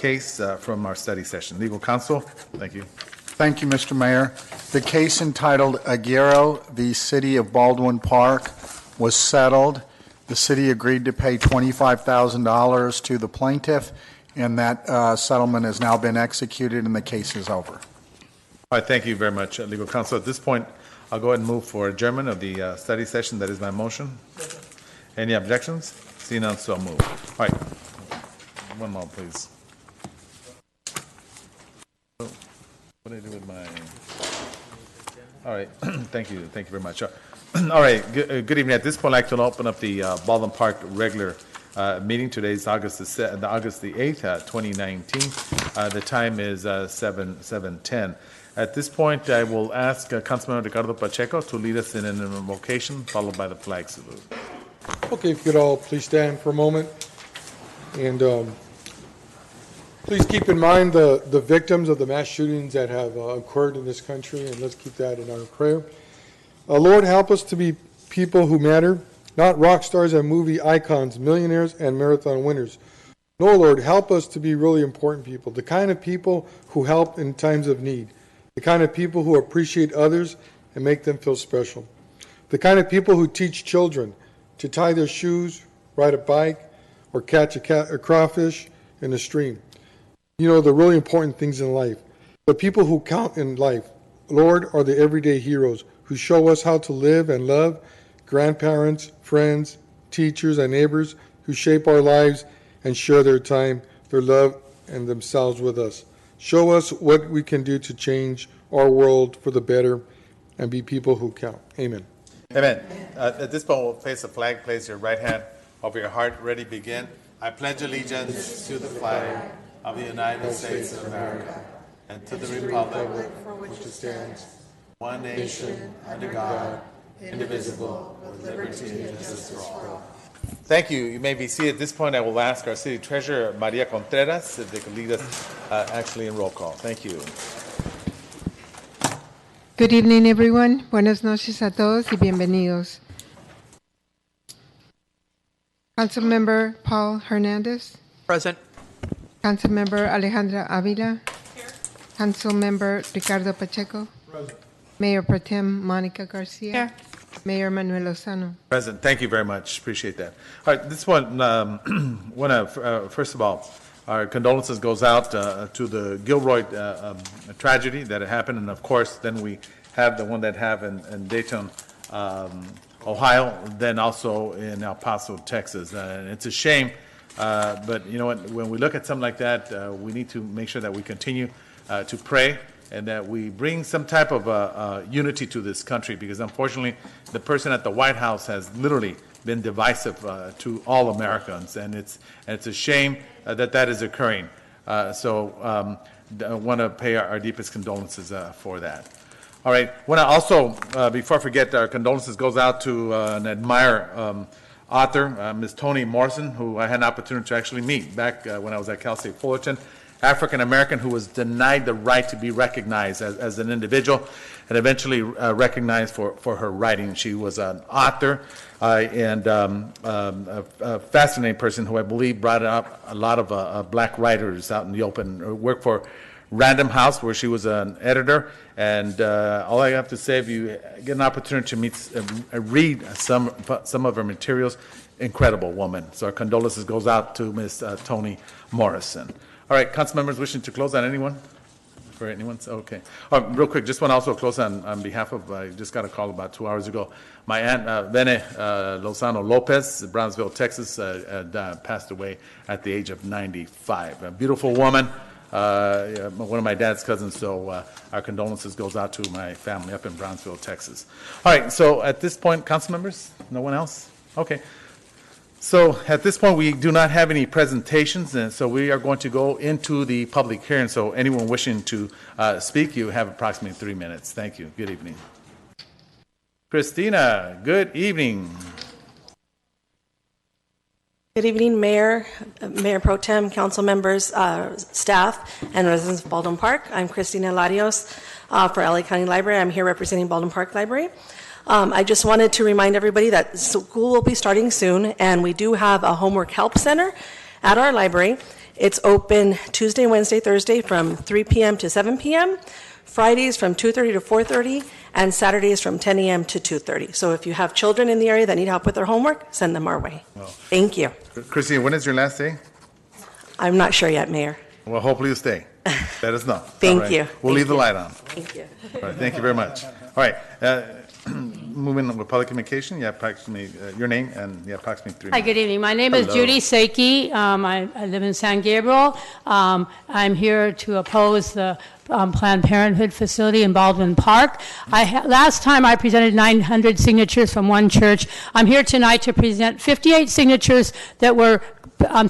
case from our study session. Legal counsel, thank you. Thank you, Mr. Mayor. The case entitled Aguero v. City of Baldwin Park was settled. The city agreed to pay $25,000 to the plaintiff, and that settlement has now been executed and the case is over. All right, thank you very much, legal counsel. At this point, I'll go ahead and move for adjournment of the study session. That is my motion. Any objections? See none, so move. All right, one more, please. What do I do with my? All right, thank you very much. All right, good evening. At this point, I'd like to open up the Baldwin Park regular meeting. Today is August the 8th, 2019. The time is 7:10. At this point, I will ask Councilmember Ricardo Pacheco to lead us in an invocation, followed by the flag salute. Okay, if you could all please stand for a moment. And please keep in mind the victims of the mass shootings that have occurred in this country, and let's keep that in our prayer. Lord, help us to be people who matter, not rock stars and movie icons, millionaires and marathon winners. No, Lord, help us to be really important people, the kind of people who help in times of need, the kind of people who appreciate others and make them feel special, the kind of people who teach children to tie their shoes, ride a bike, or catch a crawfish in a stream. You know, the really important things in life. The people who count in life, Lord, are the everyday heroes who show us how to live and love, grandparents, friends, teachers, and neighbors who shape our lives and share their time, their love, and themselves with us. Show us what we can do to change our world for the better and be people who count. Amen. Amen. At this point, we'll place the flag. Place your right hand over your heart. Ready, begin. I pledge allegiance to the flag of the United States of America and to the republic for which it stands, one nation, under God, indivisible, with liberty and justice for all. Thank you. You may be seated. At this point, I will ask our city treasurer, Maria Contreras, if they could lead us actually in roll call. Thank you. Good evening, everyone. Buenas noches a todos y bienvenidos. Councilmember Paul Hernandez. Present. Councilmember Alejandra Avila. Here. Councilmember Ricardo Pacheco. Present. Mayor Pro Tem Monica Garcia. Here. Mayor Manuel Lozano. Present. Thank you very much. Appreciate that. All right, this one, first of all, our condolences goes out to the Gilroy tragedy that happened, and of course, then we have the one that happened in Dayton, Ohio, then also in El Paso, Texas. And it's a shame, but you know what? When we look at something like that, we need to make sure that we continue to pray and that we bring some type of unity to this country, because unfortunately, the person at the White House has literally been divisive to all Americans, and it's a shame that is occurring. So I want to pay our deepest condolences for that. All right. Want to also, before I forget, our condolences goes out to an admired author, Ms. Toni Morrison, who I had an opportunity to actually meet back when I was at Cal State Fullerton. African-American who was denied the right to be recognized as an individual and eventually recognized for her writing. She was an author and a fascinating person who I believe brought up a lot of black writers out in the open. Worked for Random House, where she was an editor. And all I have to say, if you get an opportunity to meet, read some of her materials, incredible woman. So our condolences goes out to Ms. Toni Morrison. All right, council members wishing to close on anyone? For anyone? Okay. Real quick, just want to also close on behalf of, I just got a call about 2 hours ago. My aunt, Vene Lozano Lopez, Brownsville, Texas, passed away at the age of 95. A beautiful woman, one of my dad's cousins, so our condolences goes out to my family up in Brownsville, Texas. All right, so at this point, council members, no one else? Okay. So at this point, we do not have any presentations, and so we are going to go into the public hearing. So anyone wishing to speak, you have approximately 3 minutes. Thank you. Good evening. Christina, good evening. Good evening, Mayor, Mayor Pro Tem, council members, staff, and residents of Baldwin Park. I'm Christina Larios for LA County Library. I'm here representing Baldwin Park Library. I just wanted to remind everybody that school will be starting soon, and we do have a homework help center at our library. It's open Tuesday, Wednesday, Thursday from 3 p.m. to 7 p.m., Fridays from 2:30 to 4:30, and Saturdays from 10 a.m. to 2:30. So if you have children in the area that need help with their homework, send them our way. Thank you. Christine, when is your last day? I'm not sure yet, Mayor. Well, hopefully you stay. Let us know. Thank All right. you. We'll leave the Thank light on. Thank you. All right, thank you very much. All right, moving on with public communication, you have approximately, your name and you have approximately 3 Hi, minutes. good evening. My name is Hello. Judy Seiki. I live in San Gabriel. I'm here to oppose the Planned Parenthood facility in Baldwin Park. Last time I presented 900 signatures from one church. I'm here tonight to present 58 signatures that were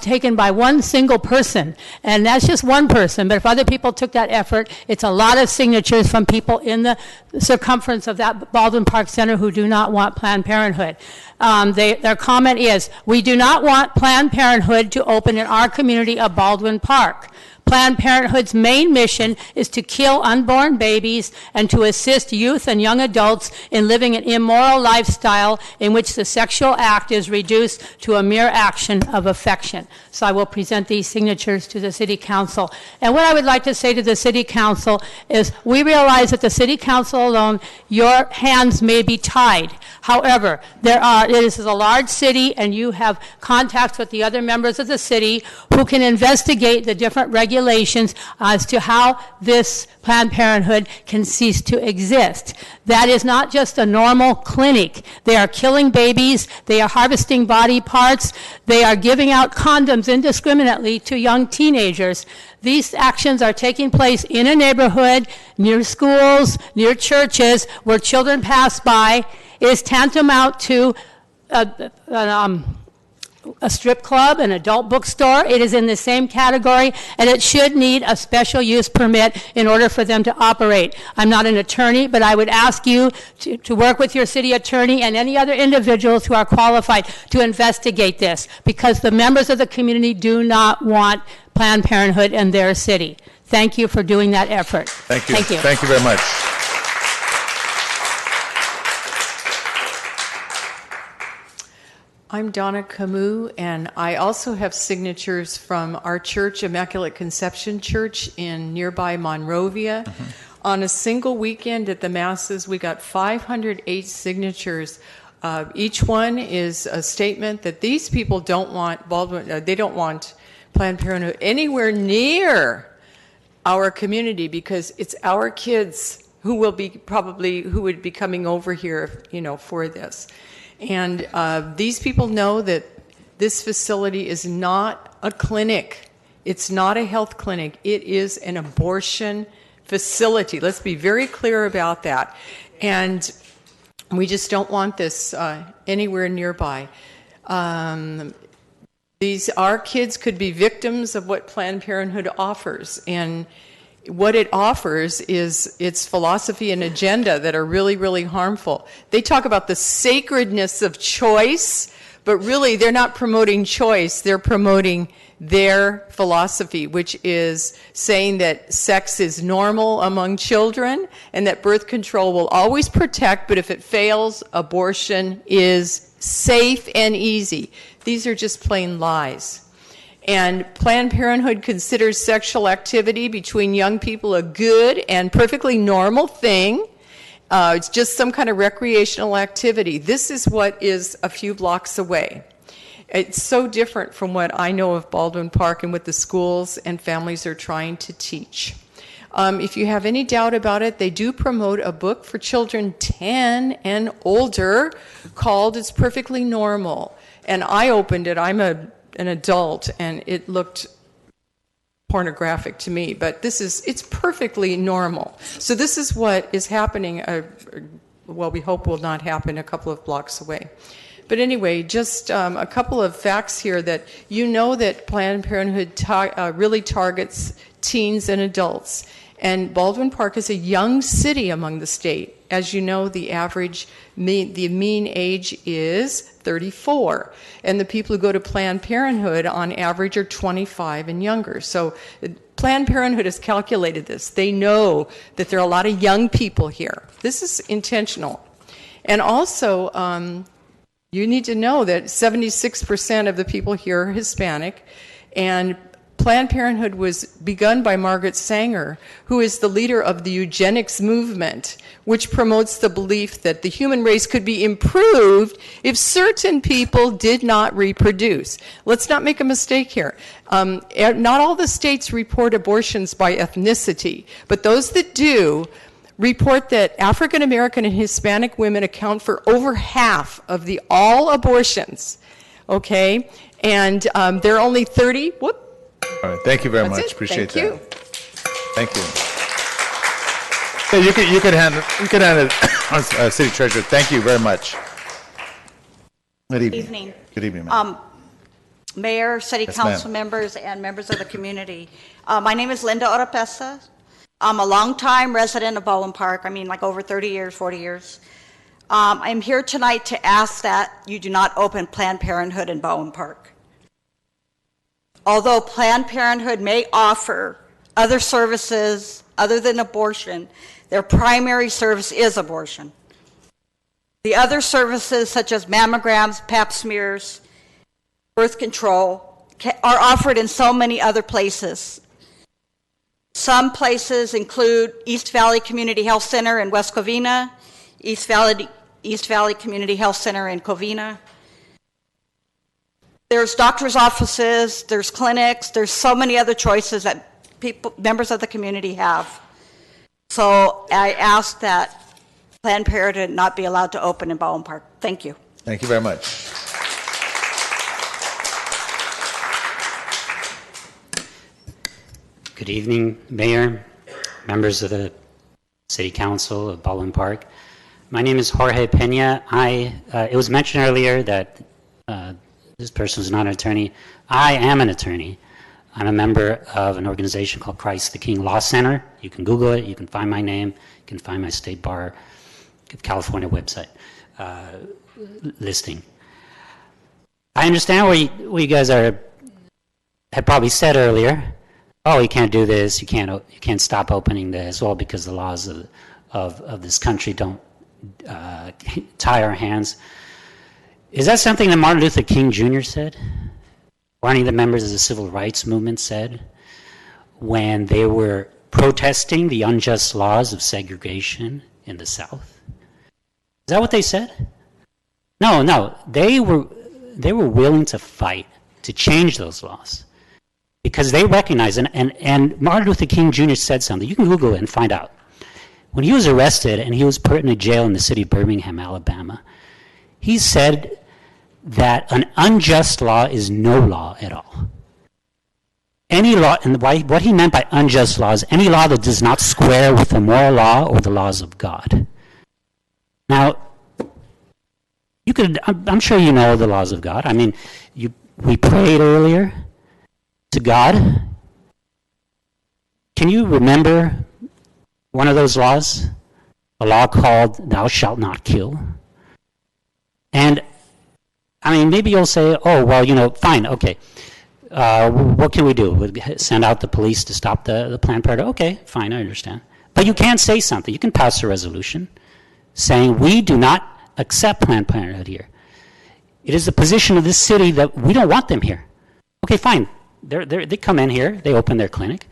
taken by one single person, and that's just one person, but if other people took that effort, it's a lot of signatures from people in the circumference of that Baldwin Park Center who do not want Planned Parenthood. Their comment is, we do not want Planned Parenthood to open in our community of Baldwin Park. Planned Parenthood's main mission is to kill unborn babies and to assist youth and young adults in living an immoral lifestyle in which the sexual act is reduced to a mere action of affection. So I will present these signatures to the City Council. And what I would like to say to the City Council is, we realize that the City Council alone, your hands may be tied. However, this is a large city, and you have contacts with the other members of the city who can investigate the different regulations as to how this Planned Parenthood can cease to exist. That is not just a normal clinic. They are killing babies, they are harvesting body parts, they are giving out condoms indiscriminately to young teenagers. These actions are taking place in a neighborhood, near schools, near churches, where children pass by. It is tantamount to a strip club, an adult bookstore. It is in the same category, and it should need a special use permit in order for them to operate. I'm not an attorney, but I would ask you to work with your city attorney and any other individuals who are qualified to investigate this, because the members of the community do not want Planned Parenthood in their city. Thank you for doing that effort. Thank you. Thank you. Thank you very much. I'm Donna Camus, and I also have signatures from our church, Immaculate Conception Church in nearby Monrovia. On a single weekend at the Masses, we got 508 signatures. Each one is a statement that these people don't want they don't want Planned Parenthood anywhere near our community, because it's our kids who would be coming over here, for this. And these people know that this facility is not a clinic. It's not a health clinic. It is an abortion facility. Let's be very clear about that. And we just don't want this anywhere nearby. Our kids could be victims of what Planned Parenthood offers. And what it offers is its philosophy and agenda that are really, really harmful. They talk about the sacredness of choice, but really they're not promoting choice. They're promoting their philosophy, which is saying that sex is normal among children and that birth control will always protect, but if it fails, abortion is safe and easy. These are just plain lies. And Planned Parenthood considers sexual activity between young people a good and perfectly normal thing. It's just some kind of recreational activity. This is what is a few blocks away. It's so different from what I know of Baldwin Park and what the schools and families are trying to teach. If you have any doubt about it, they do promote a book for children 10 and older called It's Perfectly Normal. And I opened it. I'm an adult, and it looked pornographic to me, but it's perfectly normal. So this is what is happening, we hope will not happen a couple of blocks away. But anyway, just a couple of facts here that that Planned Parenthood really targets teens and adults. And Baldwin Park is a young city among the state. As you know, the mean age is 34. And the people who go to Planned Parenthood on average are 25 and younger. So Planned Parenthood has calculated this. They know that there are a lot of young people here. This is intentional. And also, you need to know that 76% of the people here are Hispanic, and Planned Parenthood was begun by Margaret Sanger, who is the leader of the eugenics movement, which promotes the belief that the human race could be improved if certain people did not reproduce. Let's not make a mistake here. Not all the states report abortions by ethnicity, but those that do report that African American and Hispanic women account for over half of the all abortions. Okay? And there are only 30. Whoop. All right, thank you very That's much. it. Appreciate Thank that. Thank you. Yeah, you could hand it, City Treasurer. Thank you very much. Good evening. Good evening, ma'am. Mayor, City Yes, Council ma'am. members, and members of the community. My name is Linda Oropesa. I'm a longtime resident of Baldwin Park. I mean, like over 30 years, 40 years. I'm here tonight to ask that you do not open Planned Parenthood in Baldwin Park. Although Planned Parenthood may offer other services other than abortion, their primary service is abortion. The other services, such as mammograms, pap smears, birth control, are offered in so many other places. Some places include East Valley Community Health Center in West Covina, East Valley Community Health Center in Covina. There's doctor's offices, there's clinics, there's so many other choices that members of the community have. So I ask that Planned Parenthood not be allowed to open in Baldwin Park. Thank you. Thank you very much. Good evening, Mayor, members of the City Council of Baldwin Park. My name is Jorge Pena. It was mentioned earlier that this person is not an attorney. I am an attorney. I'm a member of an organization called Christ the King Law Center. You can Google it. You can find my name. You can find my State Bar California website listing. I understand what you guys had probably said earlier. Oh, you can't do this. You can't stop opening this. Well, because the laws of this country don't tie our hands. Is that something that Martin Luther King Jr. said? Or any of the members of the civil rights movement said when they were protesting the unjust laws of segregation in the South? Is that what they said? No. They were willing to fight to change those laws because they recognize, and Martin Luther King Jr. said something. You can Google it and find out. When he was arrested and he was put in a jail in the city of Birmingham, Alabama, he said that an unjust law is no law at all. Any law, and what he meant by unjust law is any law that does not square with the moral law or the laws of God. Now, I'm sure you know the laws of God. I mean, we prayed earlier to God. Can you remember one of those laws? A law called "Thou shalt not kill." And I mean, maybe you'll say, "Oh, well, fine, okay. What can we do? We'll send out the police to stop the Planned Parenthood." Okay, fine, I understand. But you can say something. You can pass a resolution saying we do not accept Planned Parenthood here. It is the position of this city that we don't want them here. Okay, fine. They come in here, they open their clinic,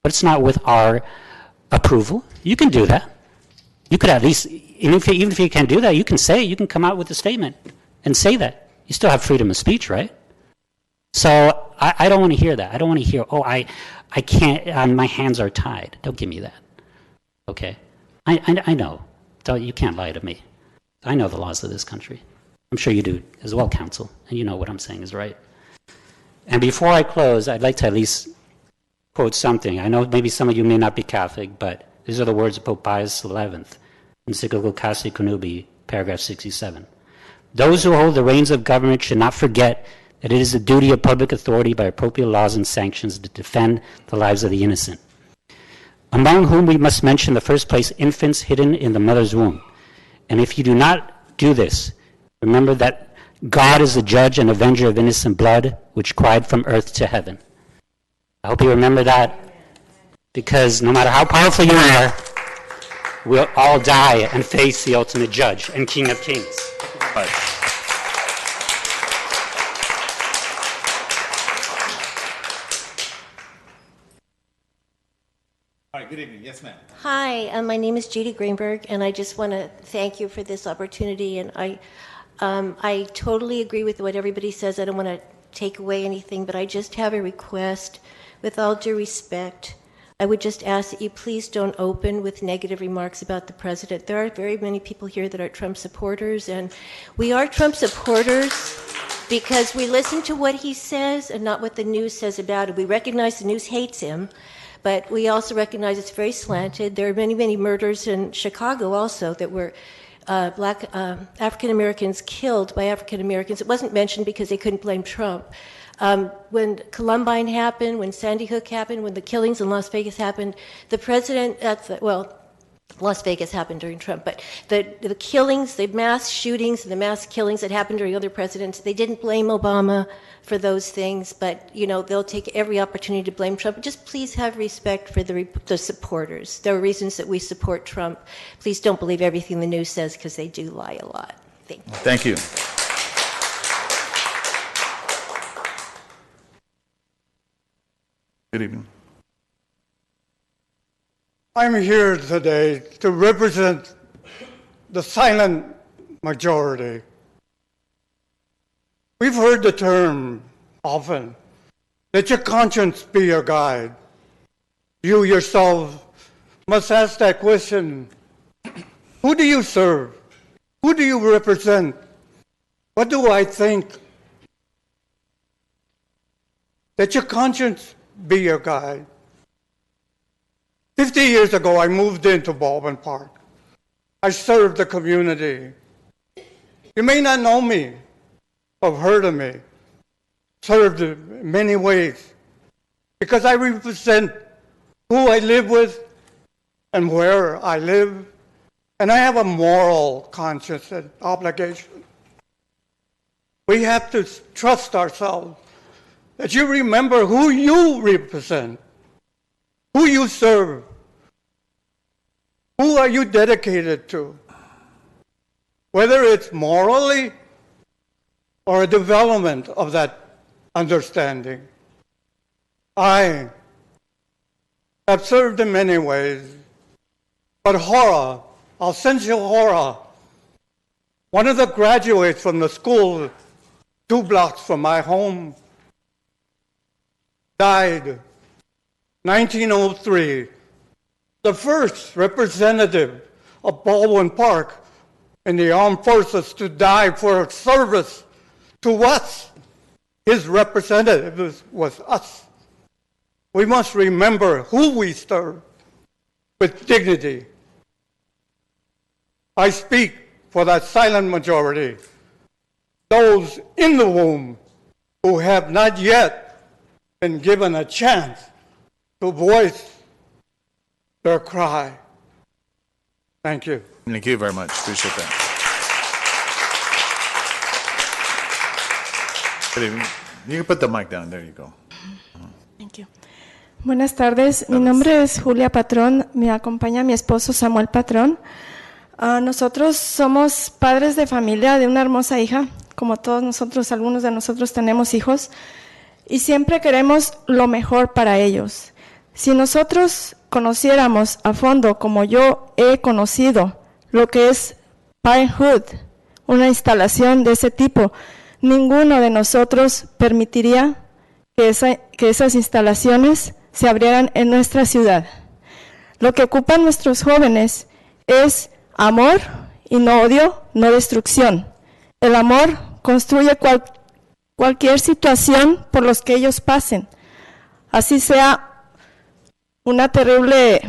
but it's not with our approval. You can do that. You could at least, even if you can't do that, you can come out with a statement and say that. You still have freedom of speech, right? So I don't want to hear that. I don't want to hear, I can't, my hands are tied. Don't give me that. Okay? I know. You can't lie to me. I know the laws of this country. I'm sure you do as well, counsel, and you know what I'm saying is right. And before I close, I'd like to at least quote something. I know maybe some of you may not be Catholic, but these are the words of Pope Pius XI, Encyclical Casti Connubii, paragraph 67. Those who hold the reins of government should not forget that it is the duty of public authority by appropriate laws and sanctions to defend the lives of the innocent, among whom we must mention in the first place infants hidden in the mother's womb. And if you do not do this, remember that God is the judge and avenger of innocent blood, which cried from earth to heaven. I hope you remember that, because no matter how powerful you are, we'll all die and face the ultimate judge and King of Kings. Right. All right, good evening. Yes, ma'am. Hi, my name is Judy Greenberg, and I just want to thank you for this opportunity. And I totally agree with what everybody says. I don't want to take away anything, but I just have a request. With all due respect, I would just ask that you please don't open with negative remarks about the president. There are very many people here that are Trump supporters, and we are Trump supporters because we listen to what he says and not what the news says about it. We recognize the news hates him, but we also recognize it's very slanted. There are many, many murders in Chicago also that were black African Americans killed by African Americans. It wasn't mentioned because they couldn't blame Trump. When Columbine happened, when Sandy Hook happened, when the killings in Las Vegas happened, the president, Las Vegas happened during Trump, but the killings, the mass shootings, and the mass killings that happened during other presidents, they didn't blame Obama for those things, but, you know, they'll take every opportunity to blame Trump. Just please have respect for the supporters. There are reasons that we support Trump. Please don't believe everything the news says because they do lie a lot. Thank you. Thank you. Good evening. I'm here today to represent the silent majority. We've heard the term often, let your conscience be your guide. You yourself must ask that question, who do you serve? Who do you represent? What do I think? Let your conscience be your guide. 50 years ago, I moved into Baldwin Park. I served the community. You may not know me, or heard of me. Served in many ways, because I represent who I live with and where I live, and I have a moral conscience and obligation. We have to trust ourselves that you remember who you represent, who you serve, who are you dedicated to, whether it's morally or a development of that understanding. I have served in many ways, but Hora, Alcencio Hora, one of the graduates from the school 2 blocks from my home, died 1903, the first representative of Baldwin Park in the armed forces to die for service to us. His representative was us. We must remember who we serve with dignity. I speak for that silent majority, those in the womb who have not yet been given a chance to voice their cry. Thank you. Thank you very much. Appreciate that. Good evening. You can put the mic down. There you go. Thank you. Buenas tardes. Mi nombre es Julia Patrón. Me acompaña mi esposo Samuel Patrón. Nosotros somos padres de familia de una hermosa hija. Como todos nosotros, algunos de nosotros tenemos hijos. Y siempre queremos lo mejor para ellos. Si nosotros conociéramos a fondo, como yo he conocido, lo que es Parenthood, una instalación de ese tipo, ninguno de nosotros permitiría que esas instalaciones se abrieran en nuestra ciudad. Lo que ocupan nuestros jóvenes es amor y no odio, no destrucción. El amor construye cualquier situación por los que ellos pasen, así sea una terrible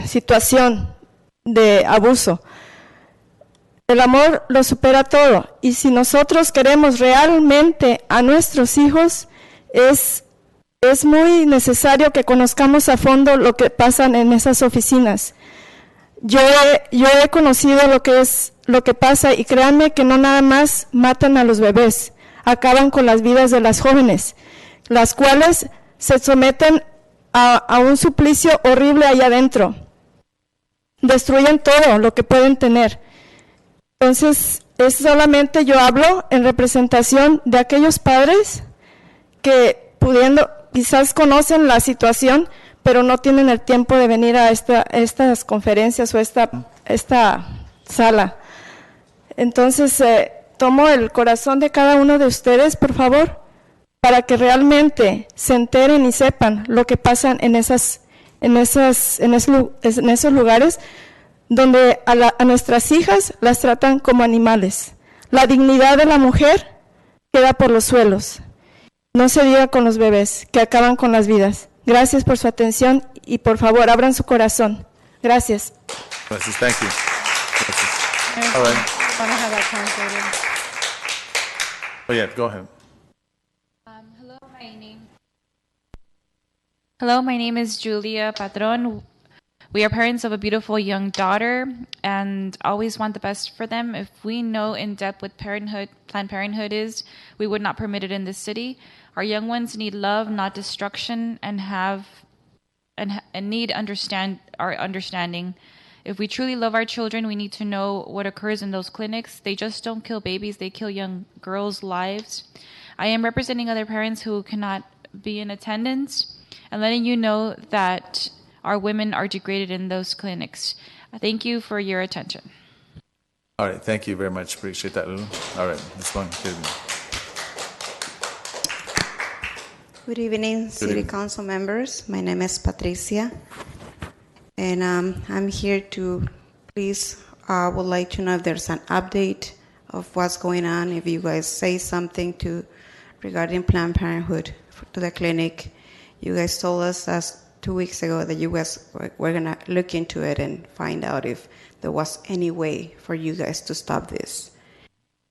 situación de abuso. El amor lo supera todo, y si nosotros queremos realmente a nuestros hijos, es muy necesario que conozcamos a fondo lo que pasa en esas oficinas. Yo he conocido lo que pasa, y créanme que no nada más matan a los bebés, acaban con las vidas de las jóvenes, las cuales se someten a un suplicio horrible allá adentro. Destruyen todo lo que pueden tener. Entonces, es solamente yo hablo en representación de aquellos padres que quizás conocen la situación, pero no tienen el tiempo de venir a estas conferencias o esta sala. Entonces, tomo el corazón de cada uno de ustedes, por favor, para que realmente se enteren y sepan lo que pasa en esos lugares donde a nuestras hijas las tratan como animales. La dignidad de la mujer queda por los suelos. No se diga con los bebés, que acaban con las vidas. Gracias por su atención y por favor, abran su corazón. Gracias. Gracias, thank you. Gracias. All right. Oh, yeah, go ahead. Hello, my name is Julia Patron. We are parents of a beautiful young daughter and always want the best for them. If we know in depth what Planned Parenthood is, we would not permit it in this city. Our young ones need love, not destruction, and need our understanding. If we truly love our children, we need to know what occurs in those clinics. They just don't kill babies, they kill young girls' lives. I am representing other parents who cannot be in attendance and letting you know that our women are degraded in those clinics. Thank you for your attention. All right, thank you very much. Appreciate that, Lulu. All right, let's go on. Good evening, City Council members. My name is Patricia, and I'm here to would like to know if there's an update of what's going on, if you guys say something regarding Planned Parenthood to the clinic. You guys told us 2 weeks ago that you guys were going to look into it and find out if there was any way for you guys to stop this.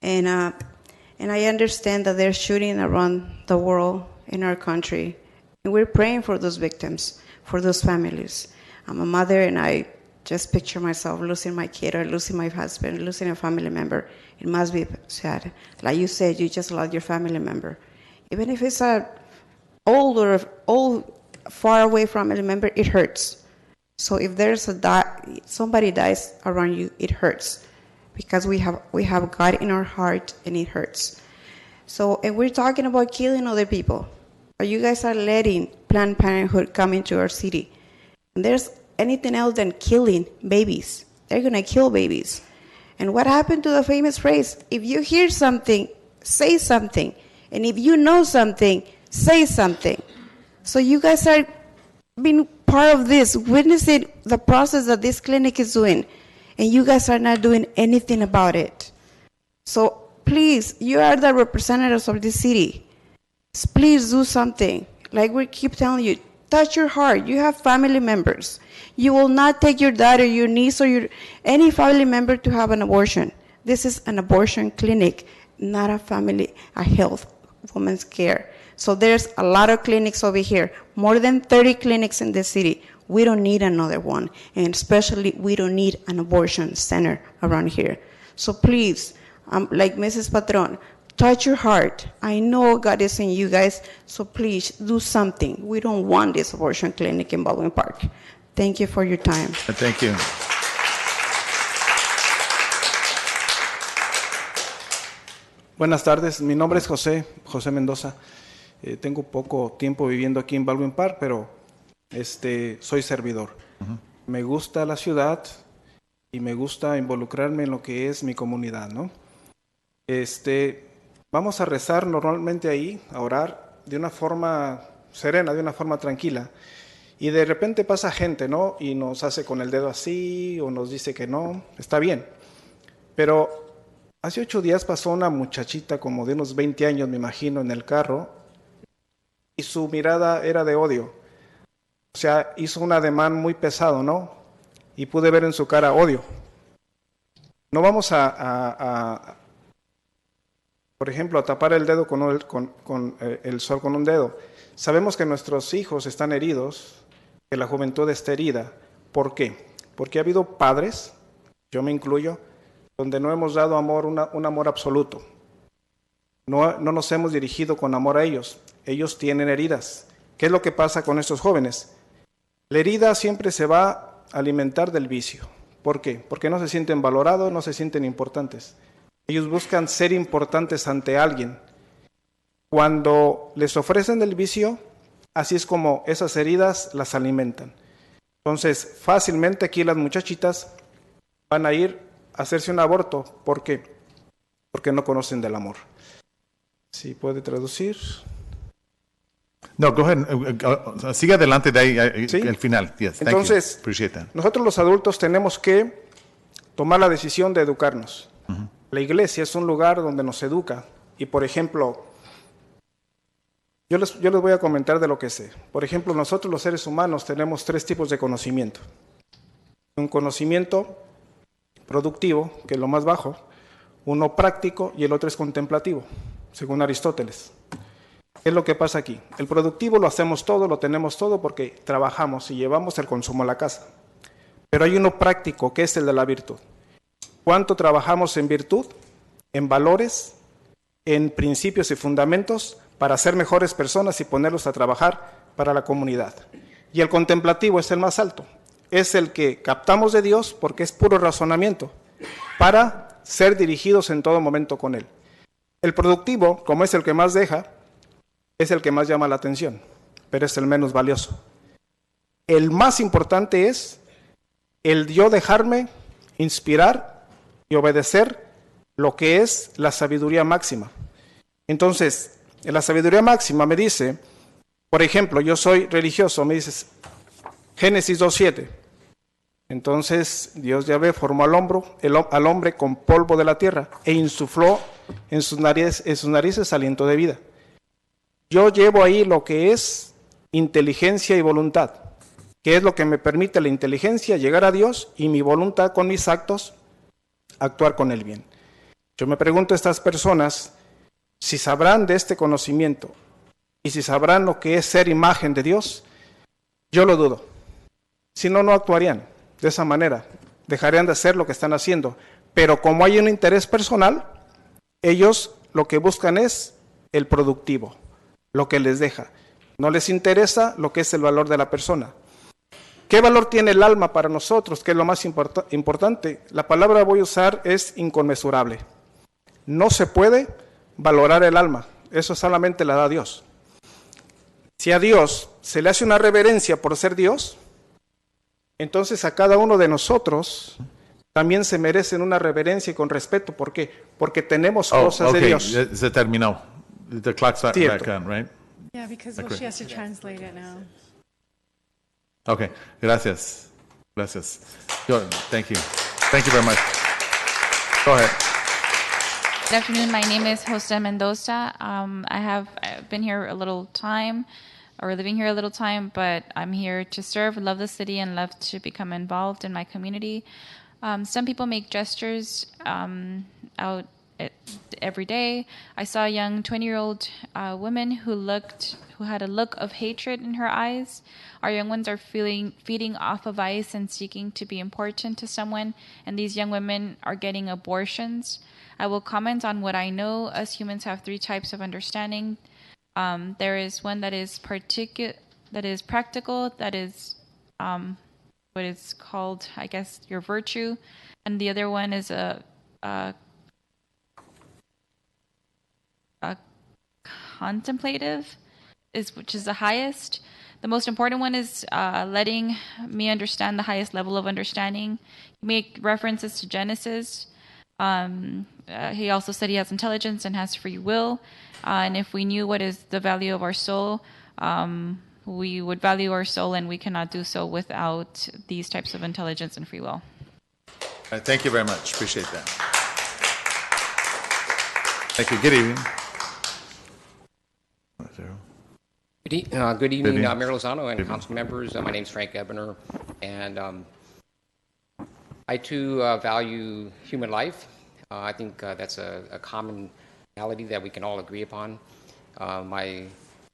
And I understand that they're shooting around the world in our country, and we're praying for those victims, for those families. I'm a mother, and I just picture myself losing my kid or losing my husband, losing a family member. It must be sad. Like you said, you just lost your family member. Even if it's an old, far away family member, it hurts. So if there's somebody dies around you, it hurts, because we have God in our heart, and it hurts. So, and we're talking about killing other people. But you guys are letting Planned Parenthood come into our city. And there's anything else than killing babies. They're going to kill babies. And what happened to the famous phrase, if you hear something, say something. And if you know something, say something. So you guys are being part of this, witnessing the process that this clinic is doing. And you guys are not doing anything about it. So please, you are the representatives of this city. Please do something. Like we keep telling you, touch your heart. You have family members. You will not take your daughter, your niece, or any family member to have an abortion. This is an abortion clinic, not a health, women's care. So there's a lot of clinics over here, more than 30 clinics in the city. We don't need another one, and especially we don't need an abortion center around here. So please, like Mrs. Patron, touch your heart. I know God is in you guys, so please do something. We don't want this abortion clinic in Baldwin Park. Thank you for your time. Thank you. Buenas tardes, mi nombre es José Mendoza. Tengo poco tiempo viviendo aquí en Baldwin Park, pero soy servidor. Me gusta la ciudad y me gusta involucrarme en lo que es mi comunidad, ¿no? Vamos a rezar normalmente ahí, a orar de una forma serena, de una forma tranquila. Y de repente pasa gente, ¿no? Y nos hace con el dedo así o nos dice que no. Está bien. Pero hace 8 días pasó una muchachita como de unos 20 años, me imagino, en el carro, y su mirada era de odio. O sea, hizo un ademán muy pesado, ¿no? Y pude ver en su cara odio. No vamos por ejemplo, a tapar el dedo con el sol con un dedo. Sabemos que nuestros hijos están heridos, que la juventud está herida. ¿Por qué? Porque ha habido padres, yo me incluyo, donde no hemos dado amor, un amor absoluto. No nos hemos dirigido con amor a ellos. Ellos tienen heridas. ¿Qué es lo que pasa con estos jóvenes? La herida siempre se va a alimentar del vicio. ¿Por qué? Porque no se sienten valorados, no se sienten importantes. Ellos buscan ser importantes ante alguien. Cuando les ofrecen el vicio, así es como esas heridas las alimentan. Entonces, fácilmente aquí las muchachitas van a ir a hacerse un aborto. ¿Por qué? Porque no conocen del amor. ¿Sí puede traducir? No, go ahead. Sigue adelante de ahí, ¿Sí? el final. Yes, thank Entonces, you. Appreciate that. nosotros los adultos tenemos que tomar la decisión de educarnos. La iglesia es un lugar donde nos educa. Y, por ejemplo, yo les voy a comentar de lo que sé. Por ejemplo, nosotros los seres humanos tenemos 3 tipos de conocimiento. Un conocimiento productivo, que es lo más bajo, uno práctico y el otro es contemplativo, según Aristóteles. ¿Qué es lo que pasa aquí? El productivo lo hacemos todo, lo tenemos todo porque trabajamos y llevamos el consumo a la casa. Pero hay uno práctico, que es el de la virtud. ¿Cuánto trabajamos en virtud, en valores, en principios y fundamentos para ser mejores personas y ponerlos a trabajar para la comunidad? Y el contemplativo es el más alto. Es el que captamos de Dios porque es puro razonamiento para ser dirigidos en todo momento con Él. El productivo, como es el que más deja, es el que más llama la atención, pero es el menos valioso. El más importante es el yo dejarme inspirar y obedecer lo que es la sabiduría máxima. Entonces, en la sabiduría máxima me dice, por ejemplo, yo soy religioso, me dices Génesis 2:7. Entonces Dios Yahvé formó al hombre con polvo de la tierra e insufló en sus narices aliento de vida. Yo llevo ahí lo que es inteligencia y voluntad, que es lo que me permite la inteligencia llegar a Dios y mi voluntad con mis actos actuar con el bien. Yo me pregunto a estas personas si sabrán de este conocimiento y si sabrán lo que es ser imagen de Dios. Yo lo dudo. Si no, no actuarían de esa manera, dejarían de hacer lo que están haciendo. Pero como hay un interés personal, ellos lo que buscan es el productivo, lo que les deja. No les interesa lo que es el valor de la persona. ¿Qué valor tiene el alma para nosotros? ¿Qué es lo más importante? La palabra que voy a usar es inconmensurable. No se puede valorar el alma. Eso solamente la da Dios. Si a Dios se le hace una reverencia por ser Dios, entonces a cada uno de nosotros también se merecen una reverencia y con respeto. ¿Por qué? Porque tenemos cosas de Dios. Se terminó. The clock's back on, right? Yeah, because she has to translate it now. Okay, gracias. Gracias. Thank you. Thank you very much. Go ahead. Good afternoon. My name is Jose Mendoza. I've been here a little time, or living here a little time, but I'm here to serve, love the city, and love to become involved in my community. Some people make gestures out every day. I saw a young 20-year-old woman who had a look of hatred in her eyes. Our young ones are feeding off of ice and seeking to be important to someone, and these young women are getting abortions. I will comment on what I know. Us humans have 3 types of understanding. There is one that is practical, that is what is called, I guess, your virtue, and the other one is a contemplative, which is the highest. The most important one is letting me understand the highest level of understanding. He made references to Genesis. He also said he has intelligence and has free will. And if we knew what is the value of our soul, we would value our soul, and we cannot do so without these types of intelligence and free will. Thank you very much. Appreciate that. Thank you. Good evening. Good evening, Mayor Lozano and council members. My name is Frank Ebner, and I too value human life. I think that's a commonality that we can all agree upon. My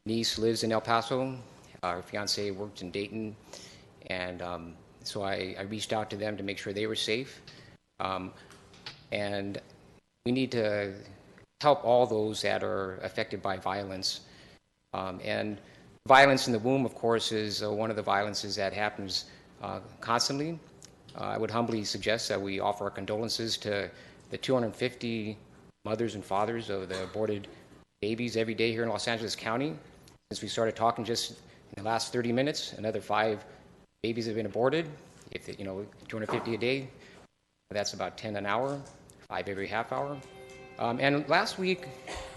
niece lives in El Paso. Her fiance works in Dayton, and so I reached out to them to make sure they were safe. And we need to help all those that are affected by violence. And violence in the womb, of course, is one of the violences that happens constantly. I would humbly suggest that we offer our condolences to the 250 mothers and fathers of the aborted babies every day here in Los Angeles County. Since we started talking just In the last 30 minutes, another 5 babies have been aborted. If 250 a day, that's about 10 an hour, 5 every half hour. And last week,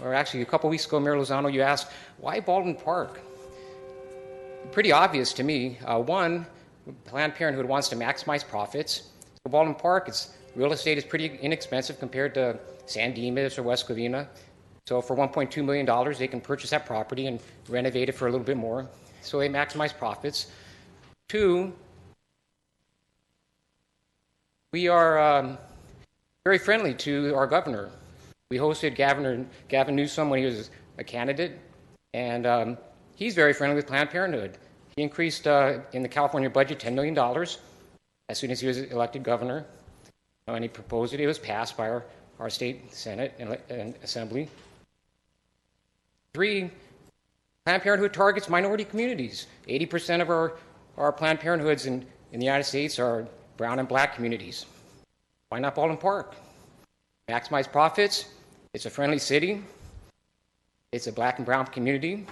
or actually a couple weeks ago, Mayor Lozano, you asked, why Baldwin Park? Pretty obvious to me. One, Planned Parenthood wants to maximize profits. So Baldwin Park, real estate is pretty inexpensive compared to San Dimas or West Covina. So for $1.2 million, they can purchase that property and renovate it for a little bit more. So they maximize profits. Two, we are very friendly to our governor. We hosted Gavin Newsom when he was a candidate, and he's very friendly with Planned Parenthood. He increased in the California budget $10 million as soon as he was elected governor, and he proposed it. It was passed by our state Senate and Assembly. 3, Planned Parenthood targets minority communities. 80% of our Planned Parenthoods in the United States are brown and black communities. Why not Baldwin Park? Maximize profits. It's a friendly city. It's a black and brown community.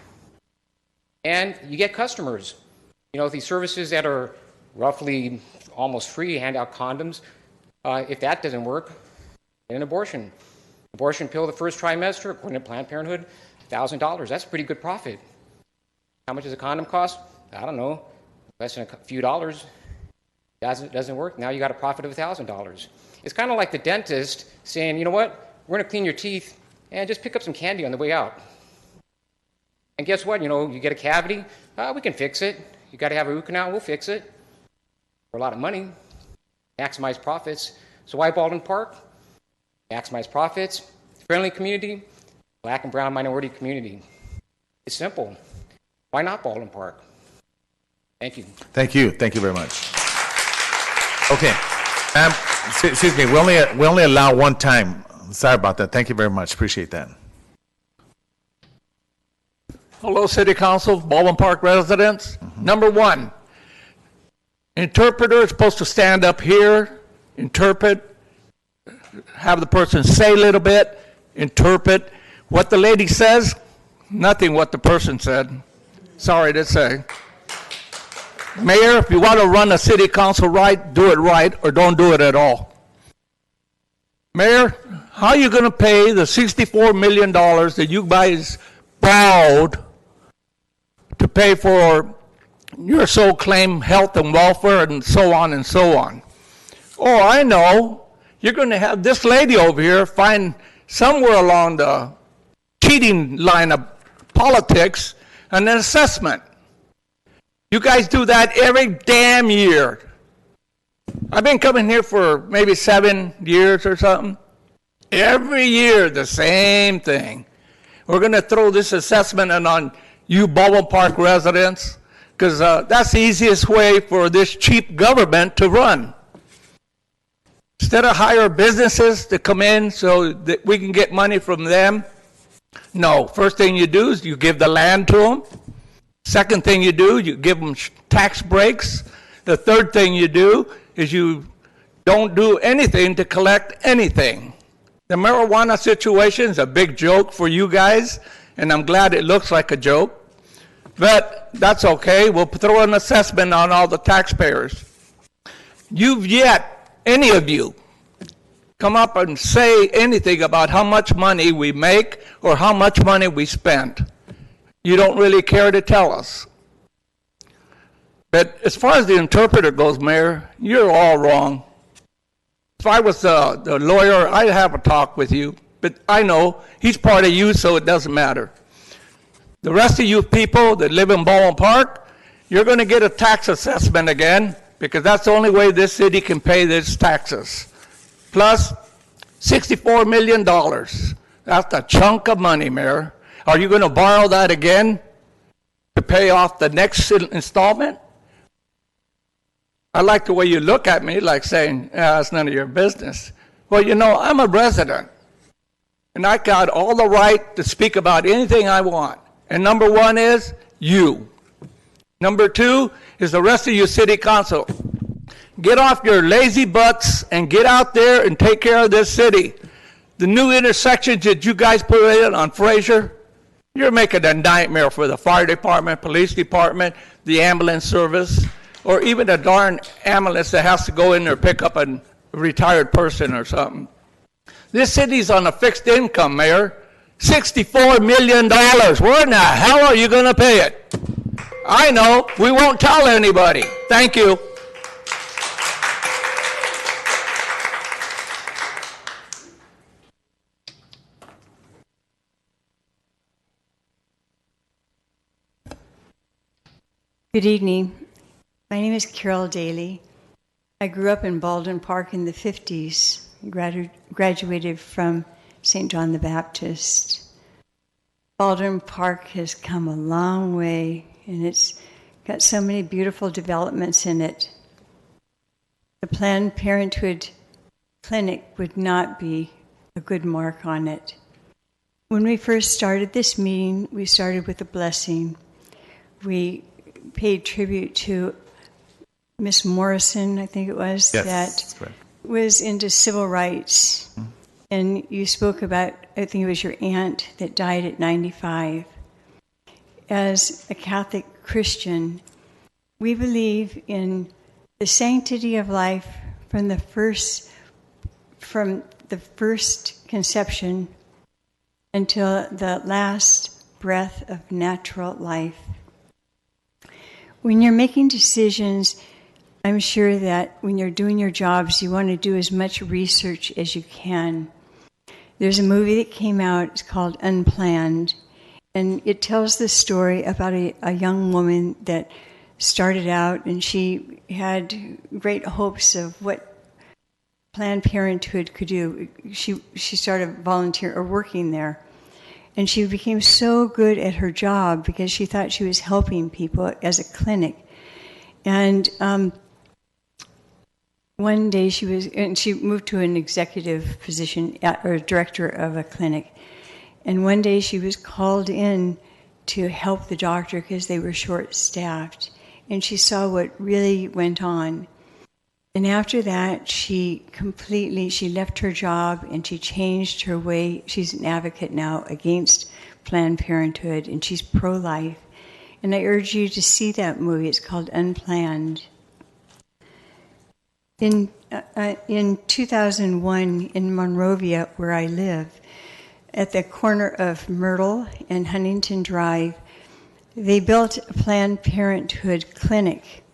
And you get customers. These services that are roughly almost free, hand out condoms. If that doesn't work, then an abortion. Abortion pill the first trimester, according to Planned Parenthood, $1,000. That's a pretty good profit. How much does a condom cost? I don't know. Less than a few dollars. Doesn't work. Now you got a profit of $1,000. It's kind of like the dentist saying, you know what, we're going to clean your teeth and just pick up some candy on the way out. And guess what? You get a cavity, we can fix it. You got to have a root canal, we'll fix it. For a lot of money. Maximize profits. So why Baldwin Park? Maximize profits. Friendly community. Black and brown minority community. It's simple. Why not Baldwin Park? Thank you. Thank you. Thank you very much. Okay. Excuse me. We only allow one time. Sorry about that. Thank you very much. Appreciate that. Hello, City Council, Baldwin Park residents. Number 1, interpreter is supposed to stand up here, interpret, have the person say a little bit, interpret. What the lady says, nothing what the person said. Sorry to say. Mayor, if you want to run a city council right, do it right, or don't do it at all. Mayor, how are you going to pay the $64 million that you guys borrowed to pay for your so-claimed health and welfare and so on and so on? Oh, I know. You're going to have this lady over here find somewhere along the cheating line of politics an assessment. You guys do that every damn year. I've been coming here for maybe 7 years or something. Every year, the same thing. We're going to throw this assessment on you Baldwin Park residents, because that's the easiest way for this cheap government to run. Instead of hire businesses to come in so that we can get money from them, no. First thing you do is you give the land to them. Second thing you do, you give them tax breaks. The third thing you do is you don't do anything to collect anything. The marijuana situation is a big joke for you guys, and I'm glad it looks like a joke. But that's okay. We'll throw an assessment on all the taxpayers. You've yet, any of you, come up and say anything about how much money we make or how much money we spend. You don't really care to tell us. But as far as the interpreter goes, Mayor, you're all wrong. If I was the lawyer, I'd have a talk with you. But I know he's part of you, so it doesn't matter. The rest of you people that live in Baldwin Park, you're going to get a tax assessment again, because that's the only way this city can pay its taxes. Plus $64 million. That's a chunk of money, Mayor. Are you going to borrow that again to pay off the next installment? I like the way you look at me, like saying, it's none of your business. Well, I'm a resident, and I got all the right to speak about anything I want. And number 1 is you. Number 2 is the rest of your city council. Get off your lazy butts and get out there and take care of this city. The new intersections that you guys put in on Fraser, You're making a nightmare for the fire department, police department, the ambulance service, or even a darn ambulance that has to go in there and pick up a retired person or something. This city's on a fixed income, Mayor. $64 million. Where in the hell are you going to pay it? I know. We won't tell anybody. Thank you. Good evening. My name is Carol Daly. I grew up in Baldwin Park in the 50s, graduated from St. John the Baptist. Baldwin Park has come a long way, and it's got so many beautiful developments in it. The Planned Parenthood clinic would not be a good mark on it. When we first started this meeting, we started with a blessing. We paid tribute to Miss Morrison, I think it was, that was into civil rights. Mm-hmm. And you spoke about, I think it was your aunt that died at 95. As a Catholic Christian, we believe in the sanctity of life from the first conception until the last breath of natural life. When you're making decisions, I'm sure that when you're doing your jobs, you want to do as much research as you can. There's a movie that came out, it's called Unplanned, and it tells the story about a young woman that started out and she had great hopes of what Planned Parenthood could do. She started volunteering or working there. And she became so good at her job because she thought she was helping people as a clinic. And one day she moved to an executive position or director of a clinic. And one day she was called in to help the doctor because they were short-staffed. And she saw what really went on. And after that, she left her job and she changed her way. She's an advocate now against Planned Parenthood, and she's pro-life. And I urge you to see that movie. It's called Unplanned. In 2001, in Monrovia, where I live, at the corner of Myrtle and Huntington Drive, they built a Planned Parenthood clinic,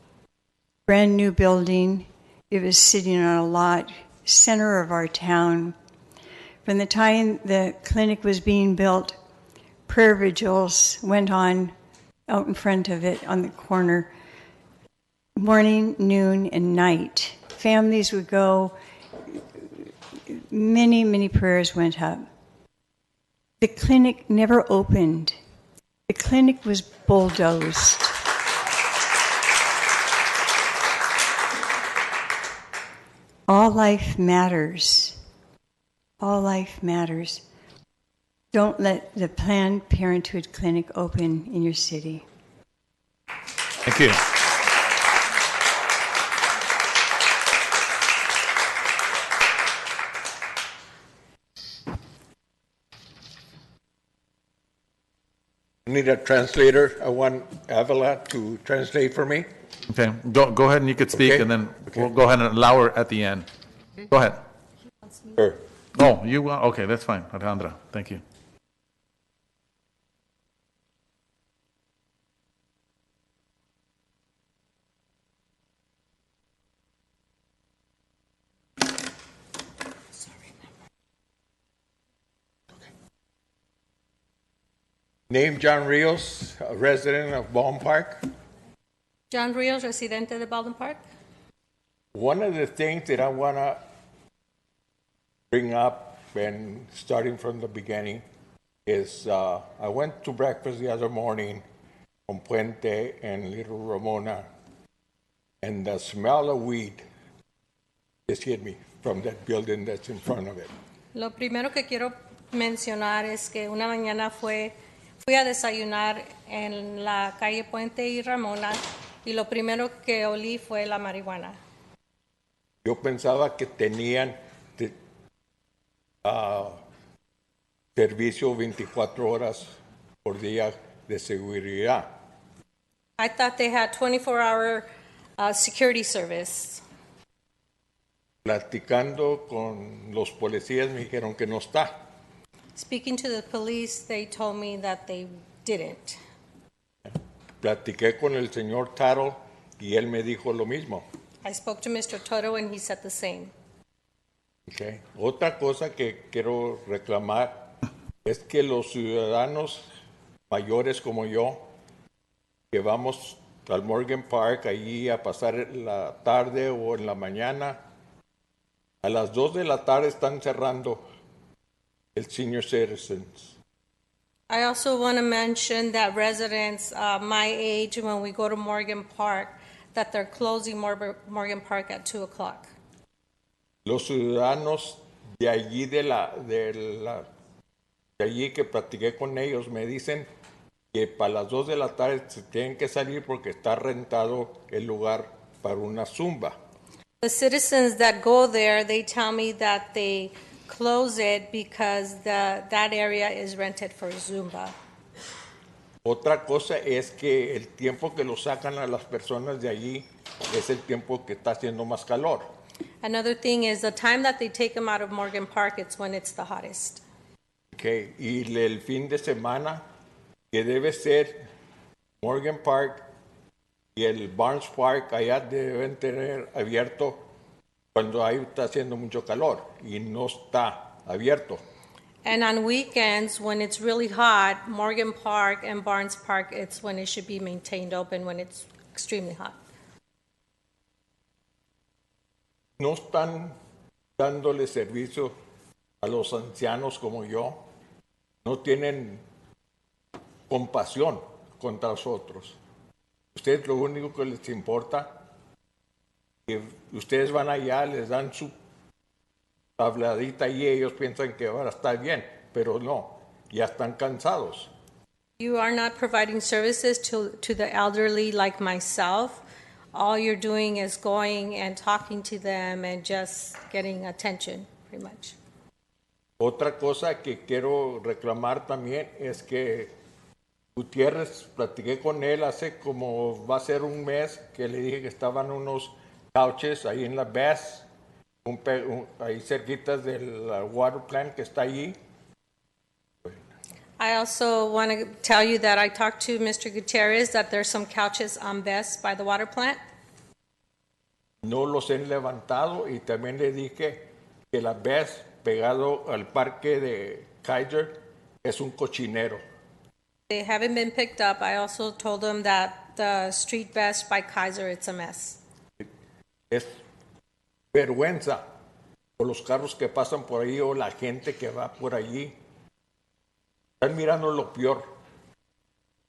brand new building. It was sitting on a lot, center of our town. From the time the clinic was being built, prayer vigils went on out in front of it on the corner, morning, noon, and night. Families would go, many, many prayers went up. The clinic never opened. The clinic was bulldozed. All life matters. All life matters. Don't let the Planned Parenthood clinic open in your city. Thank you. I need a translator. I want Avila to translate for me. Okay, go ahead and you could speak, Okay. and then we'll go ahead and allow her at the end. Go ahead. Sure. Oh, you want? Okay, that's fine, Alejandra. Thank you. Name John Rios, a resident of Baldwin Park. John Rios, residente de Baldwin Park. One of the things that I want to bring up, and starting from the beginning, is I went to breakfast the other morning on Puente and Little Ramona, and the smell of weed just hit me from that building that's in front of it. Lo primero que quiero mencionar es que una mañana fui a desayunar en la calle Puente y Ramona y lo primero que olí fue la marihuana. Yo pensaba que tenían servicio 24 horas por día de seguridad. I thought they had 24-hour security service. Platicando con los policías me dijeron que no está. Speaking to the police, they told me that they didn't. Platiqué con el señor Taro y él me dijo lo mismo. I spoke to Mr. Toto and he said the same. Okay. Otra cosa que quiero reclamar es que los ciudadanos mayores como yo, que vamos al Morgan Park allí a pasar la tarde o en la mañana, a las 2 de la tarde están cerrando el Senior Citizens. I also want to mention that residents my age, when we go to Morgan Park, that they're closing Morgan Park at 2 o'clock. Los ciudadanos de allí, de allí que platiqué con ellos, me dicen que para las 2 de la tarde se tienen que salir porque está rentado el lugar para una zumba. The citizens that go there, they tell me that they close it because that area is rented for Zumba. Otra cosa es que el tiempo que lo sacan a las personas de allí es el tiempo que está haciendo más calor. Another thing is the time that they take them out of Morgan Park, it's when it's the hottest. Okay. Y el fin de semana, que debe ser Morgan Park y el Barnes Park, allá deben tener abierto cuando ahí está haciendo mucho calor y no está abierto. And on weekends, when it's really hot, Morgan Park and Barnes Park, it's when it should be maintained open when it's extremely hot. No están dándole servicio a los ancianos como yo. No tienen compasión contra nosotros. Ustedes lo único que les importa que ustedes van allá, les dan su tabladita y ellos piensan que van a estar bien, pero no, ya están cansados. You are not providing services to the elderly like myself. All you're doing is going and talking to them and just getting attention, pretty much. Otra cosa que quiero reclamar también es que Gutiérrez, platiqué con él hace como va a ser un mes que le dije que estaban unos couches ahí en la Bass, ahí cerquitas del water plant que está allí. I also want to tell you that I talked to Mr. Gutierrez that there's some couches on Best by the water plant. No los he levantado y también le dije que la Bass pegado al parque de Kaiser es un cochinero. They haven't been picked up. I also told them that the street Best by Kaiser, it's a mess. Es vergüenza por los carros que pasan por ahí o la gente que va por allí. Están mirando lo peor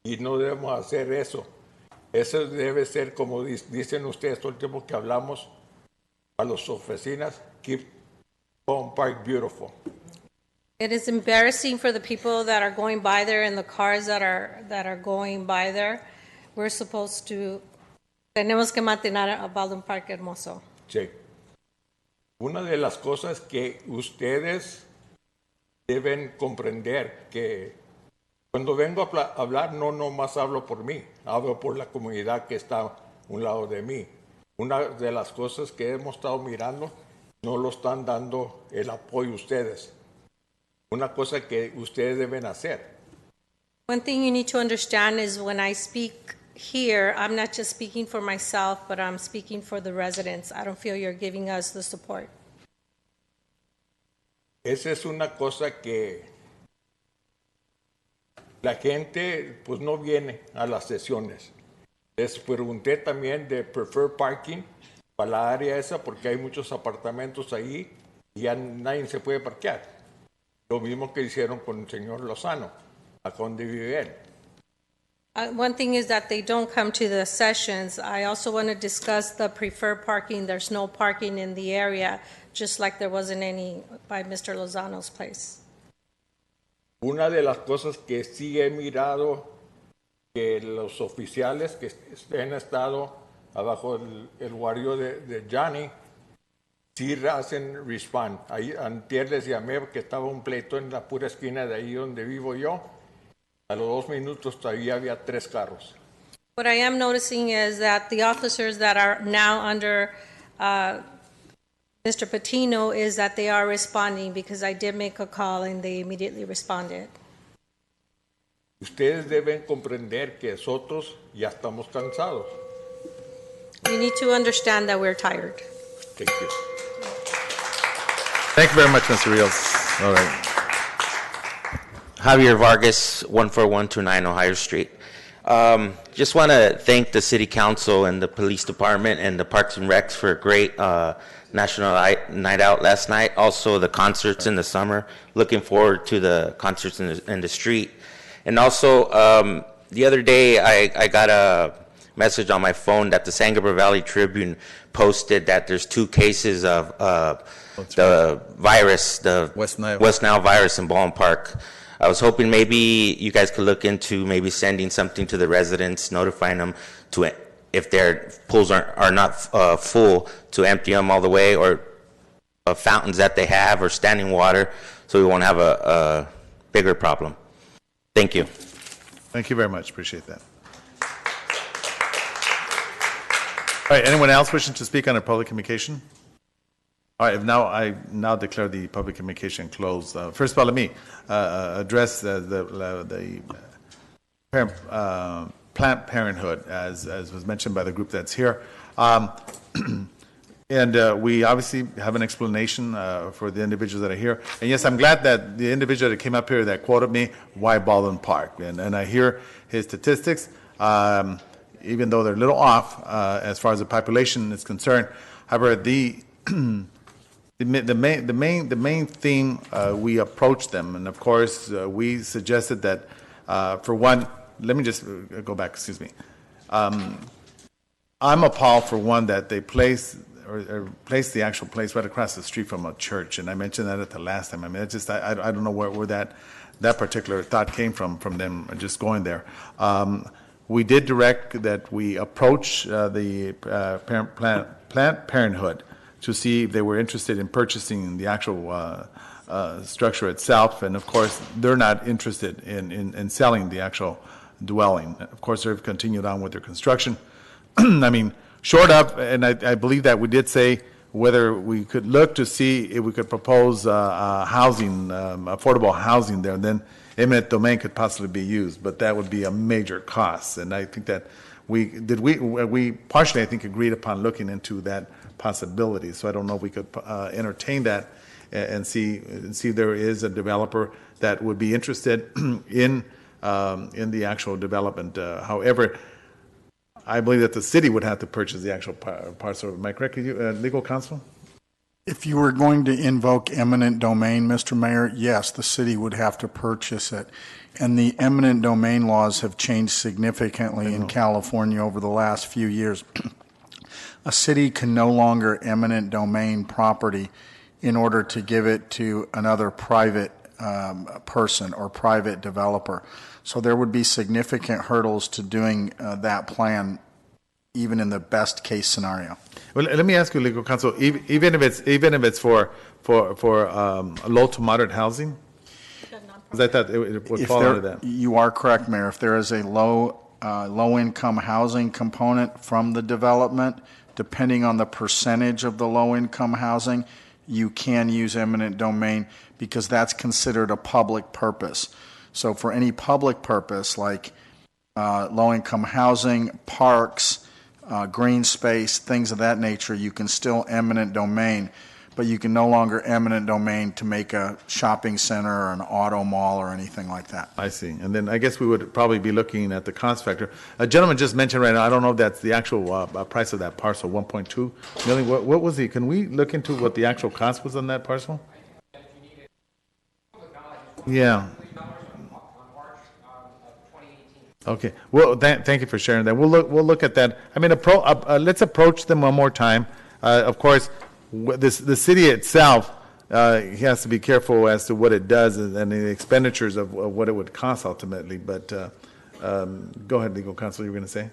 y no debemos hacer eso. Eso debe ser, como dicen ustedes todo el tiempo que hablamos a las oficinas, keep Baldwin Park beautiful. It is embarrassing for the people that are going by there and the cars that are going by there. We're supposed to, tenemos que mantener a Baldwin Park hermoso. Sí. Una de las cosas que ustedes deben comprender que cuando vengo a hablar no nomás hablo por mí, hablo por la comunidad que está a un lado de mí. Una de las cosas que hemos estado mirando, no lo están dando el apoyo ustedes. Una cosa que ustedes deben hacer. One thing you need to understand is when I speak here, I'm not just speaking for myself, but I'm speaking for the residents. I don't feel you're giving us the support. Esa es una cosa que la gente pues no viene a las sesiones. Les pregunté también de preferred parking para la área esa porque hay muchos apartamentos ahí y ya nadie se puede parquear. Lo mismo que hicieron con el señor Lozano, acá donde vive él. One thing is that they don't come to the sessions. I also want to discuss the preferred parking. There's no parking in the area, just like there wasn't any by Mr. Lozano's place. Una de las cosas que sí he mirado que los oficiales que han estado abajo el guardio de Johnny sí hacen respond. Ahí antier les llamé porque estaba un pleito en la pura esquina de ahí donde vivo yo. A los 2 minutos todavía había 3 carros. What I am noticing is that the officers that are now under Mr. Patino is that they are responding because I did make a call and they immediately responded. Ustedes deben comprender que nosotros ya estamos cansados. You need to understand that we're tired. Thank you. Thank you very much, Mr. Rios. All right. Javier Vargas, 14129 Ohio Street. Just want to thank the City Council and the Police Department and the Parks and Recs for a great National Night Out last night. Also, the concerts in the summer. Looking forward to the concerts in the street. And also, the other day, I got a message on my phone that the San Gabriel Valley Tribune posted that there's 2 cases of the virus, the West Nile virus in Baldwin Park. I was hoping maybe you guys could look into maybe sending something to the residents, notifying them to, if their pools are not full, to empty them all the way, or fountains that they have, or standing water, so we won't have a bigger problem. Thank you. Thank you very much. Appreciate that. All right. Anyone else wishing to speak on a public communication? All right. I now declare the public communication closed. First of all, let me address the Planned Parenthood, as was mentioned by the group that's here. And we obviously have an explanation for the individuals that are here. And yes, I'm glad that the individual that came up here that quoted me, why Baldwin Park? And I hear his statistics, even though they're a little off as far as the population is concerned. However, the main theme, we approached them, and of course we suggested that for one, let me just go back. Excuse me. I'm appalled for one that they place the actual place right across the street from a church, and I mentioned that at the last time. I mean, it's just I don't know where that particular thought came from them just going there. We did direct that we approach the Planned Parenthood to see if they were interested in purchasing the actual structure itself, and of course they're not interested in selling the actual dwelling. Of course, they've continued on with their construction. I mean, short of, and I believe that we did say whether we could look to see if we could propose housing, affordable housing there, and then eminent domain could possibly be used, but that would be a major cost. And I think that we partially, I think, agreed upon looking into that possibility. So I don't know if we could entertain that and see if there is a developer that would be interested in the actual development. However, I believe that the city would have to purchase the actual parcel. Am I correct? Legal counsel? If you were going to invoke eminent domain, Mr. Mayor, yes, the city would have to purchase it. And the eminent domain laws have changed significantly in California over the last few years. A city can no longer eminent domain property in order to give it to another private person or private developer. So there would be significant hurdles to doing that plan, even in the best case scenario. Well, let me ask you, legal counsel, even if it's for low to moderate housing, because I thought it would fall under that. You are correct, Mayor. If there is a low income housing component from the development, depending on the percentage of the low income housing, you can use eminent domain because that's considered a public purpose. So for any public purpose like low-income housing, parks, green space, things of that nature, you can still eminent domain, but you can no longer eminent domain to make a shopping center or an auto mall or anything like that. I see. And then I guess we would probably be looking at the cost factor. A gentleman just mentioned right now, I don't know if that's the actual price of that parcel, 1.2 million. What was can we look into what the actual cost was on that parcel? Yeah. Okay. Well, thank you for sharing that. We'll look at that. I mean, let's approach them one more time. Of course, the city itself has to be careful as to what it does and the expenditures of what it would cost ultimately. But go ahead, legal counsel. You were going to say?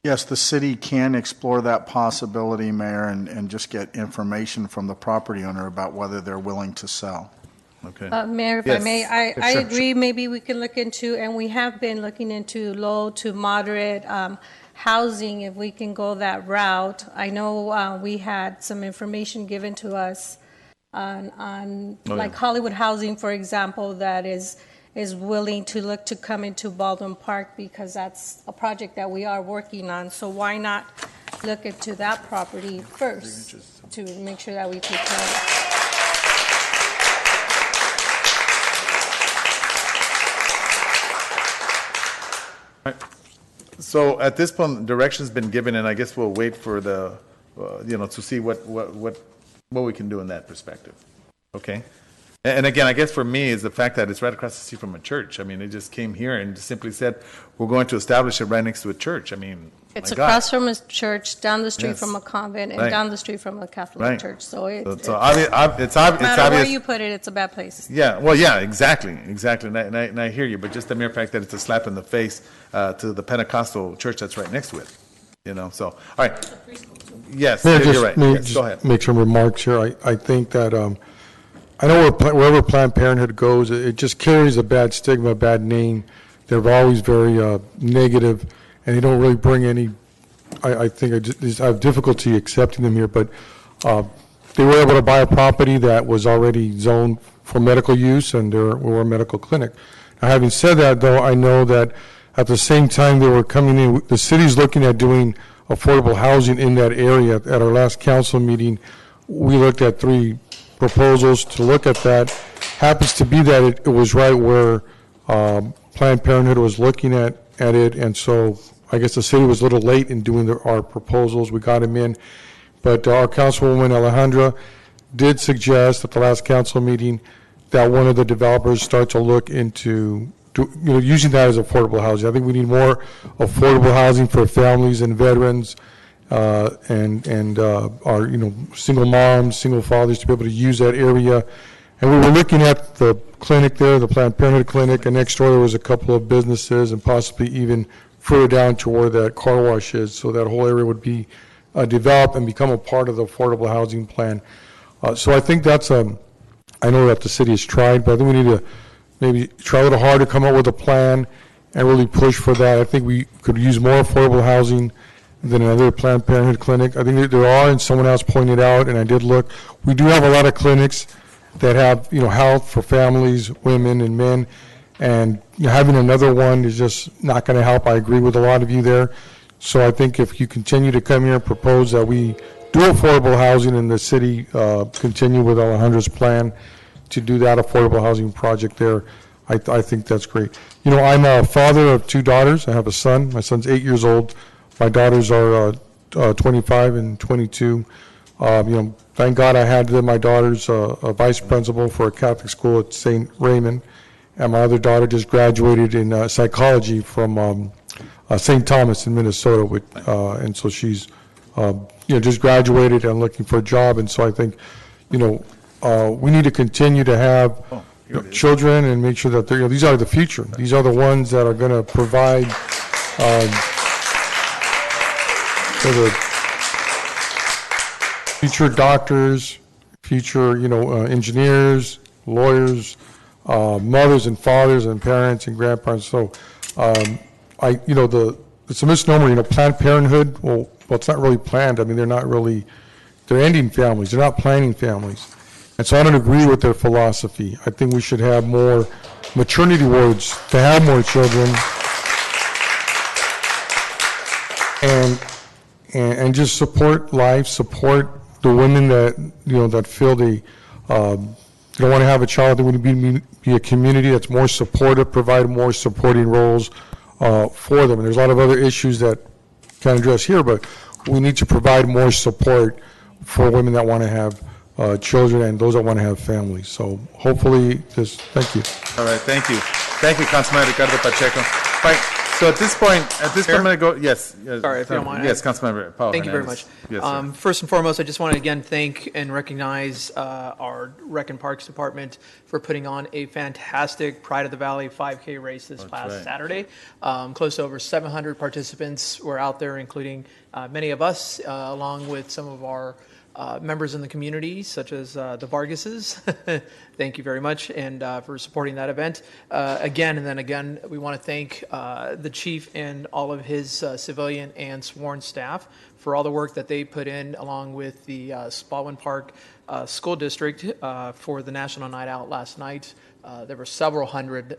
Yes, the city can explore that possibility, Mayor, and just get information from the property owner about whether they're willing to sell. Okay. Mayor, if I Yes. may, I Sure, agree, maybe we can look into, and we have been looking into low to moderate housing, if we can go that route. I know we had some information given to us on Oh, like yeah. Hollywood Housing, for example, that is willing to look to come into Baldwin Park because that's a project that we are working on. So why not look into that property first to make sure that we take care of it? So at this point, direction's been given, and I guess we'll wait for the, to see what we can do in that perspective. Okay? And again, I guess for me is the fact that it's right across the street from a church. I mean, they just came here and just simply said, we're going to establish it right next to a church. I mean, It's my God. across from a church, down the street Yes. from a convent, and Right. down the street from a Catholic Right. church. So it's it's no obvious. matter where you put it, it's a bad place. Yeah, well, yeah, exactly. And I hear you, but just the mere fact that it's a slap in the face to the Pentecostal church that's right next to it, so, all right. Yes, Mayor, you're just right. may Yes, just go ahead. make some remarks here. I think that, I know wherever Planned Parenthood goes, it just carries a bad stigma, a bad name. They're always very negative, and they don't really bring any, I think I have difficulty accepting them here, but they were able to buy a property that was already zoned for medical use, and we were a medical clinic. Now, having said that, though, I know that at the same time they were coming in, the city's looking at doing affordable housing in that area. At our last council meeting, we looked at 3 proposals to look at that. Happens to be that it was right where Planned Parenthood was looking at it, and so I guess the city was a little late in doing our proposals. We got them in, but our Councilwoman Alejandra did suggest at the last council meeting that one of the developers start to look into using that as affordable housing. I think we need more affordable housing for families and veterans, and our single moms, single fathers to be able to use that area. And we were looking at the clinic there, the Planned Parenthood clinic, and next door there was a couple of businesses, and possibly even further down to where that car wash is. So that whole area would be developed and become a part of the affordable housing plan. So I think that's I know that the city has tried, but I think we need to maybe try a little harder to come up with a plan and really push for that. I think we could use more affordable housing than another Planned Parenthood clinic. I think there are, and someone else pointed out, and I did look, we do have a lot of clinics that have, health for families, women and men, and having another one is just not going to help. I agree with a lot of you there. So I think if you continue to come here and propose that we do affordable housing in the city, continue with Alejandra's plan to do that affordable housing project there, I think that's great. I'm a father of 2 daughters. I have a son. My son's 8 years old. My daughters are 25 and 22. Thank God I had my daughter's a vice principal for a Catholic school at St. Raymond, and my other daughter just graduated in psychology from St. Thomas in Minnesota, and so she's just graduated and looking for a job. And so I think we need to continue to have children and make sure that these are the future. These are the ones that are going to provide for the future doctors, future engineers, lawyers, mothers and fathers and parents and grandparents. So it's a misnomer. Planned Parenthood. Well, it's not really planned. I mean, they're ending families. They're not planning families. And so I don't agree with their philosophy. I think we should have more maternity wards to have more children, and just support life, support the women that that feel they don't want to have a child. They want to be a community that's more supportive, provide more supporting roles for them. And there's a lot of other issues that can't address here, but we need to provide more support for women that want to have children and those that want to have families. So hopefully thank you. All right, thank you. Thank you, Councilman Ricardo Pacheco. All right, so at this point, I'm going to go, yes. Sorry, if you don't mind. Yes, Councilmember Paul Thank you very Hernandez. much. Yes, sir. First and foremost, I just want to again thank and recognize our Rec and Parks Department for putting on a fantastic Pride of the Valley 5K race this past Saturday. Close to over 700 participants were out there, including many of us, along with some of our members in the community, such as the Vargases. Thank you very much, and for supporting that event. Again, we want to thank the chief and all of his civilian and sworn staff for all the work that they put in, along with the Baldwin Park School District for the National Night Out last night. There were several hundred,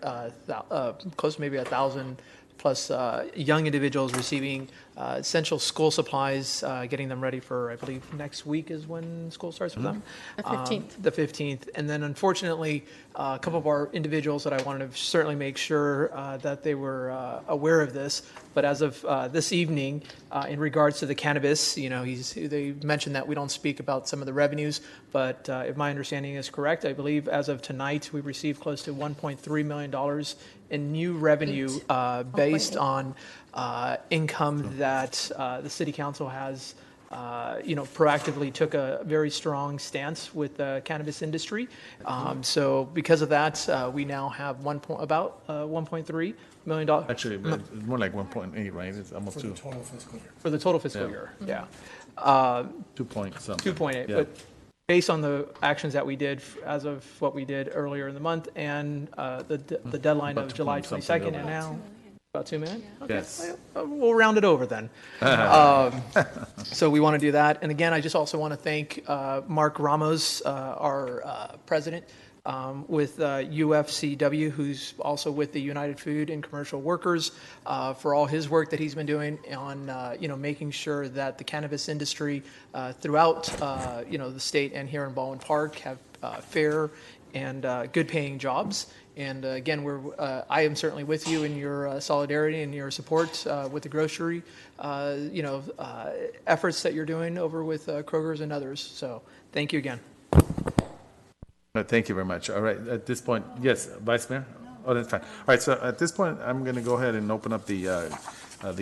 close to maybe 1,000 plus young individuals receiving essential school supplies, getting them ready for, I believe, next week is when school starts for them. The 15th. The 15th. And then unfortunately, a couple of our individuals that I wanted to certainly make sure that they were aware of this. But as of this evening, in regards to the cannabis, they mentioned that we don't speak about some of the revenues, but if my understanding is correct, I believe as of tonight, we've received close to $1.3 million in new revenue based on income that the city council has proactively took a very strong stance with the cannabis industry. So because of that, we now have about $1.3 million. Actually, it's more like 1.8, right? It's almost 2. For the total fiscal year, yeah. 2 point something. 2.8, Yeah. but based on the actions that we did as of what we did earlier in the month and the deadline About of July 2 point something 22nd, and over. now about 2 million? Okay. Yes. We'll round it over then. So we want to do that. And again, I just also want to thank Mark Ramos, our president, with UFCW, who's also with the United Food and Commercial Workers, for all his work that he's been doing on making sure that the cannabis industry throughout the state and here in Baldwin Park have fair and good paying jobs. And again, I am certainly with you in your solidarity and your support with the grocery efforts that you're doing over with Kroger's and others. So thank you again. Thank you very much. All right, at this point, yes, Vice Mayor? Oh, that's fine. All right, so at this point, I'm going to go ahead and open up the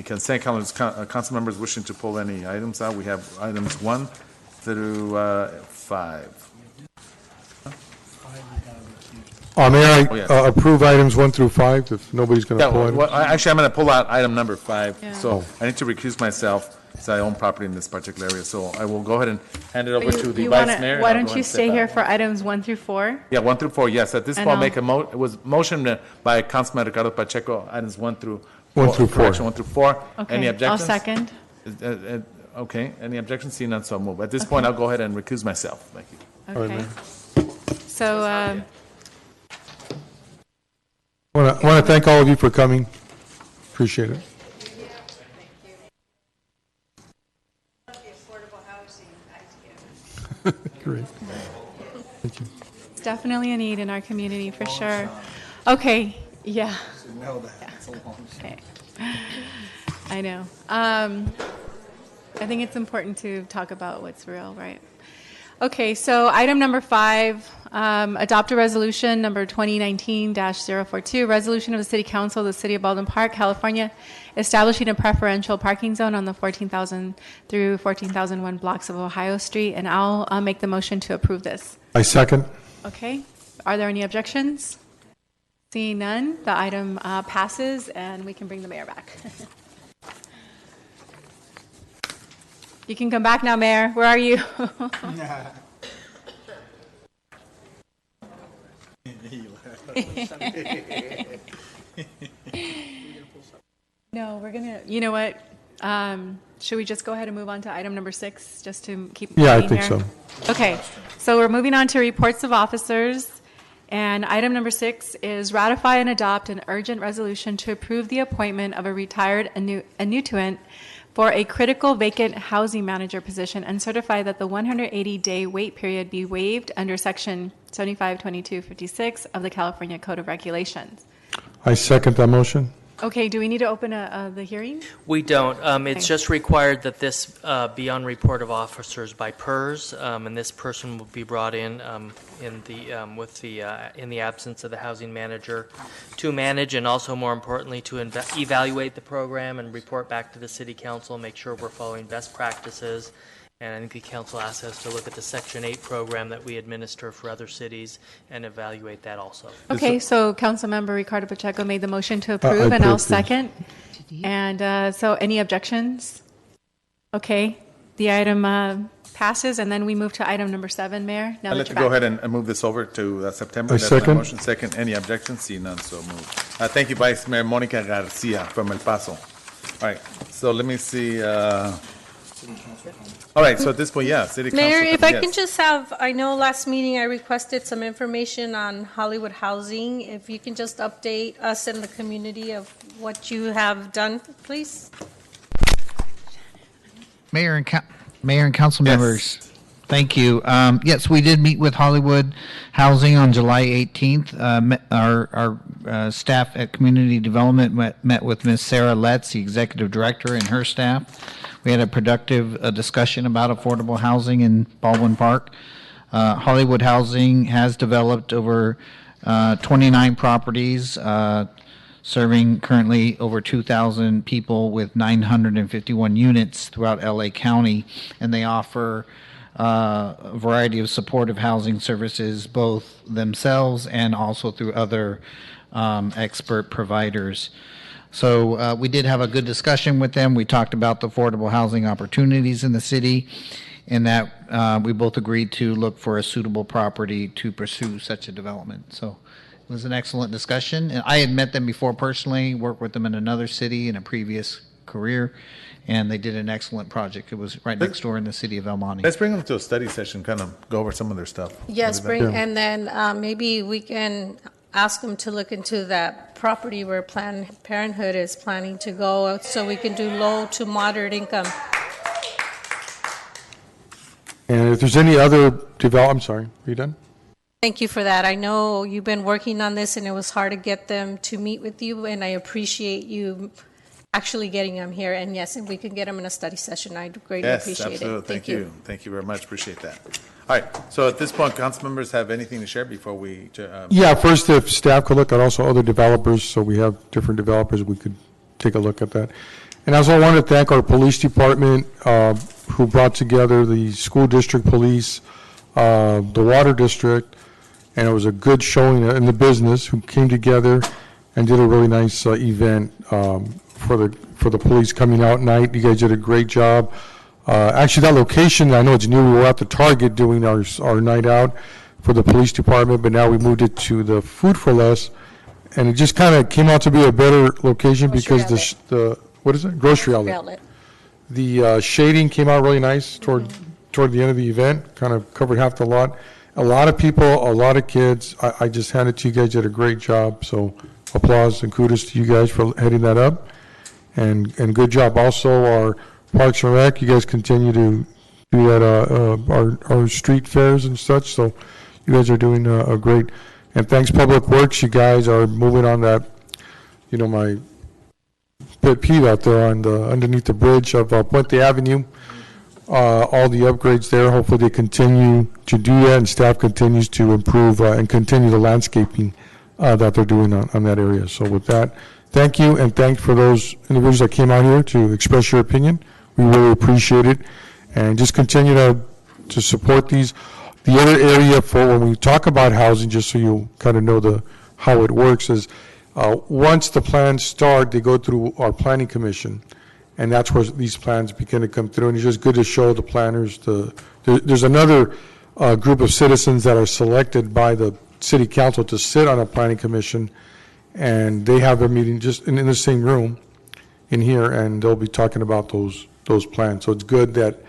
consent calendar. Council members wishing to pull any items out. We have items 1 through 5. Mayor, Oh, yes. approve items 1 through 5, if nobody's going to Yeah, pull items. well, actually, I'm going to pull out item number 5. Yeah. So I need to recuse myself, since I own property in this particular area. So I will go ahead and hand it over to the Vice Mayor. and Why I'll don't go ahead you and step stay out. here for items 1 through 4? Yeah, 1 through 4, yes. At this And point, I'll- make it was motion by Councilman Ricardo Pacheco, items 1 through 1 through 4. correction, 1 through 4. Okay, Any I'll objections? second. Okay, any objections? Seeing none, so move. At this point, I'll go ahead and recuse myself. Thank you. All right, Okay. Mayor. So, I want to thank all of you for coming. Appreciate it. Great. Thank you. it's definitely a need in our community for sure. Okay, yeah. Okay. I know. I think it's important to talk about what's real, right? Okay, so item number 5, adopt a resolution number 2019-042, resolution of the City Council of the City of Baldwin Park, California, establishing a preferential parking zone on the 14,000 through 14,001 blocks of Ohio Street, and I'll make the motion to approve this. I second. Okay, are there any objections? Seeing none, the item passes, and we can bring the mayor back. You can come back now, Mayor. Where are you? No, we're gonna. You know what? Should we just go ahead and move on to item number 6, just to keep? Yeah, I moving think here? so. Okay, so we're moving on to reports of officers, and item number 6 is ratify and adopt an urgent resolution to approve the appointment of a retired annuitant for a critical vacant housing manager position and certify that the 180-day wait period be waived under Section 752256 of the California Code of Regulations. I second that motion. Okay, do we need to open the hearing? We don't. It's Okay. just required that this be on report of officers by PERS, and this person will be brought in in the absence of the housing manager to manage, and also more importantly to evaluate the program and report back to the city council, make sure we're following best practices. And I think the council asked us to look at the Section 8 program that we administer for other cities and evaluate that also. Okay, so Councilmember Ricardo Pacheco made the motion to approve, and I'll approve, yes. second. And so any objections? Okay, the item passes, and then we move to item number 7, Mayor. Now I'd that like to you're go back. ahead and move this over to September. I That's my second. motion. Second. Any objections? See none, so moved. Thank you, Vice Mayor Monica Garcia from El Paso. All right, so let me see. All right, so at this point, yeah, City Council. Mayor, if I yes. can just have, I know last meeting I requested some information on Hollywood housing. If you can just update us and the community of what you have done, please. Mayor and council members, thank you. Yes, we did meet with Hollywood Housing on July 18th. Our staff at Community Development met with Ms. Sarah Letts, the executive director, and her staff. We had a productive discussion about affordable housing in Baldwin Park. Hollywood Housing has developed over 29 properties, serving currently over 2,000 people with 951 units throughout LA County, and they offer a variety of supportive housing services, both themselves and also through other expert providers. So we did have a good discussion with them. We talked about the affordable housing opportunities in the city, and that we both agreed to look for a suitable property to pursue such a development. So it was an excellent discussion. And I had met them before personally, worked with them in another city in a previous career, and they did an excellent project. It was right next door in the city of El Monte. Let's bring them to a study session, kind of go over some of their stuff. Yes, What do you think? and then maybe we can ask them to look into that property where Planned Parenthood is planning to go, so we can do low to moderate income. And if there's any other I'm sorry, are you done? Thank you for that. I know you've been working on this, and it was hard to get them to meet with you, and I appreciate you actually getting them here. And yes, if we can get them in a study session, I'd greatly appreciate Yes, absolutely. it. Thank you. Thank you very much. Appreciate that. All right, so at this point, council members have anything to share before we? Yeah, first, if staff could look at also other developers, so we have different developers, we could take a look at that. And also, I want to thank our police department, who brought together the school district police, the water district, and it was a good showing in the business, who came together and did a really nice event for the police coming out at night. You guys did a great job. Actually, that location, I know it's new, we were at the Target doing our night out for the police department, but now we moved it to the Food for Less, and it just kind of came out to be a better location because the what is it? Grocery outlet. The shading came out really nice toward the end of the event, kind of covered half the lot. A lot of people, a lot of kids. I just hand it to you guys, did a great job, so applause and kudos to you guys for heading that up, and good job. Also, our Parks and Rec, you guys continue to do that, our street fairs and such, so you guys are doing a great, and thanks Public Works, you guys are moving on that, my pet peeve out there on underneath the bridge of Puente Avenue, all the upgrades there, hopefully they continue to do that, and staff continues to improve and continue the landscaping that they're doing on that area. So with that, thank you, and thanks for those individuals that came out here to express your opinion. We really appreciate it, and just continue to support these. The other area for when we talk about housing, just so you kind of know how it works, is once the plans start, they go through our planning commission, and that's where these plans begin to come through. And it's just good to show the planners. There's another group of citizens that are selected by the city council to sit on a planning commission, and they have a meeting just in the same room in here, and they'll be talking about those plans. So it's good that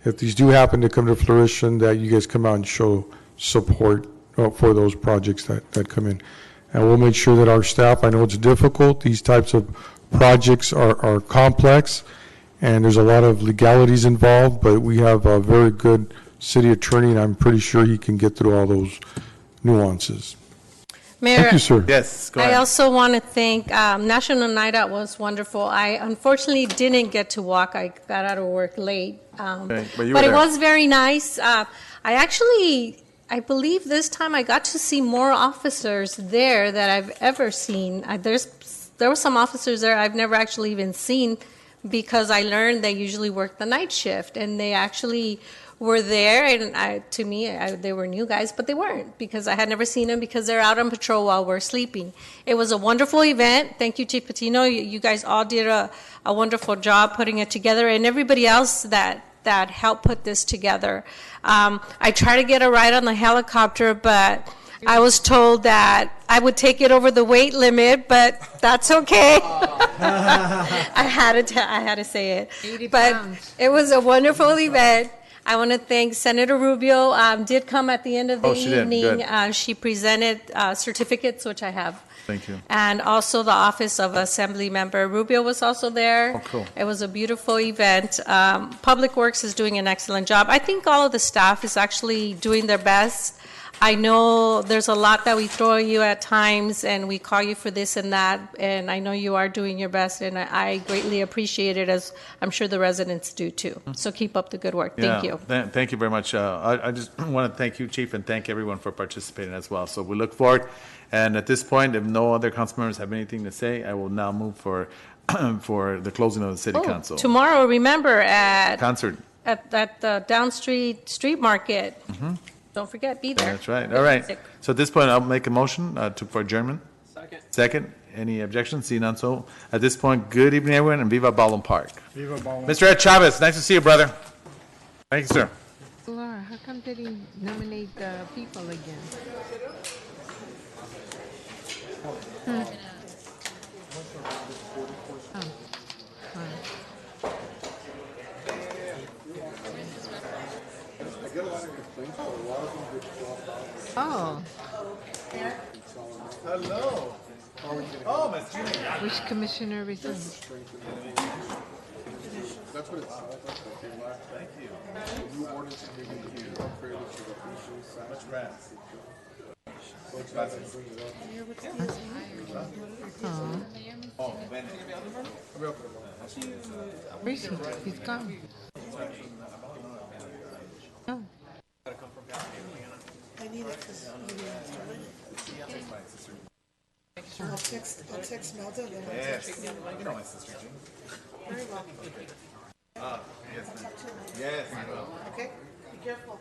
if these do happen to come to fruition, that you guys come out and show support for those projects that come in. And we'll make sure that our staff, I know it's difficult, these types of projects are complex, and there's a lot of legalities involved, but we have a very good city attorney, and I'm pretty sure he can get through all those nuances. Mayor, Thank you, sir. Yes, go ahead. I also want to thank National Night Out was wonderful. I unfortunately didn't get to walk. I got out of work late, Okay, but you were but it there. was very nice. I believe this time I got to see more officers there that I've ever seen. There were some officers there I've never actually even seen, because I learned they usually work the night shift, and they actually were there, and to me, they were new guys, but they weren't, because I had never seen them, because they're out on patrol while we're sleeping. It was a wonderful event. Thank you, Chief Patino. You guys all did a wonderful job putting it together, and everybody else that that helped put this together. I tried to get a ride on the helicopter, but I was told that I would take it over the weight limit, but that's okay. I had to say it. 80 but pounds. It was a wonderful event. I want to thank Senator Rubio. Did come at the end of the Oh, she did. evening. Good. She presented certificates, which I have. Thank you. And also the Office of Assembly Member Rubio was also there. Oh, cool. It was a beautiful event. Public Works is doing an excellent job. I think all of the staff is actually doing their best. I know there's a lot that we throw at you at times, and we call you for this and that, and I know you are doing your best, and I greatly appreciate it, as I'm sure the residents do too. So keep up the good work. Thank you. Thank you very much. I just want to thank you, Chief, and thank everyone for participating as well. So we look forward. And at this point, if no other council members have anything to say, I will now move for for the closing of the city council. Tomorrow, remember, Concert. at the Down Street Street Market. Mm-hmm. Don't forget, be there. That's right. All right. So at this point, I'll make a motion for adjournment. Second. Any objections? See none. So at this point, good evening, everyone, and Viva Baldwin Park. Viva Baldwin. Mr. Ed Chavez, nice to see you, brother. Thank you, sir. Laura, how come they didn't nominate people again? Hmm. Oh. Hello. Oh, Ms. Judy. Which commissioner resigned? That's what it's. Thank you. New ordinance is being upgraded to the officials. Much rest. Oh. Where's he? He's gone. Oh. I need it because I'll text Melda. Then I'll Yes. text You know my sister, Jean. Very well. Yes, ma'am. Yes, I will. Okay, be careful.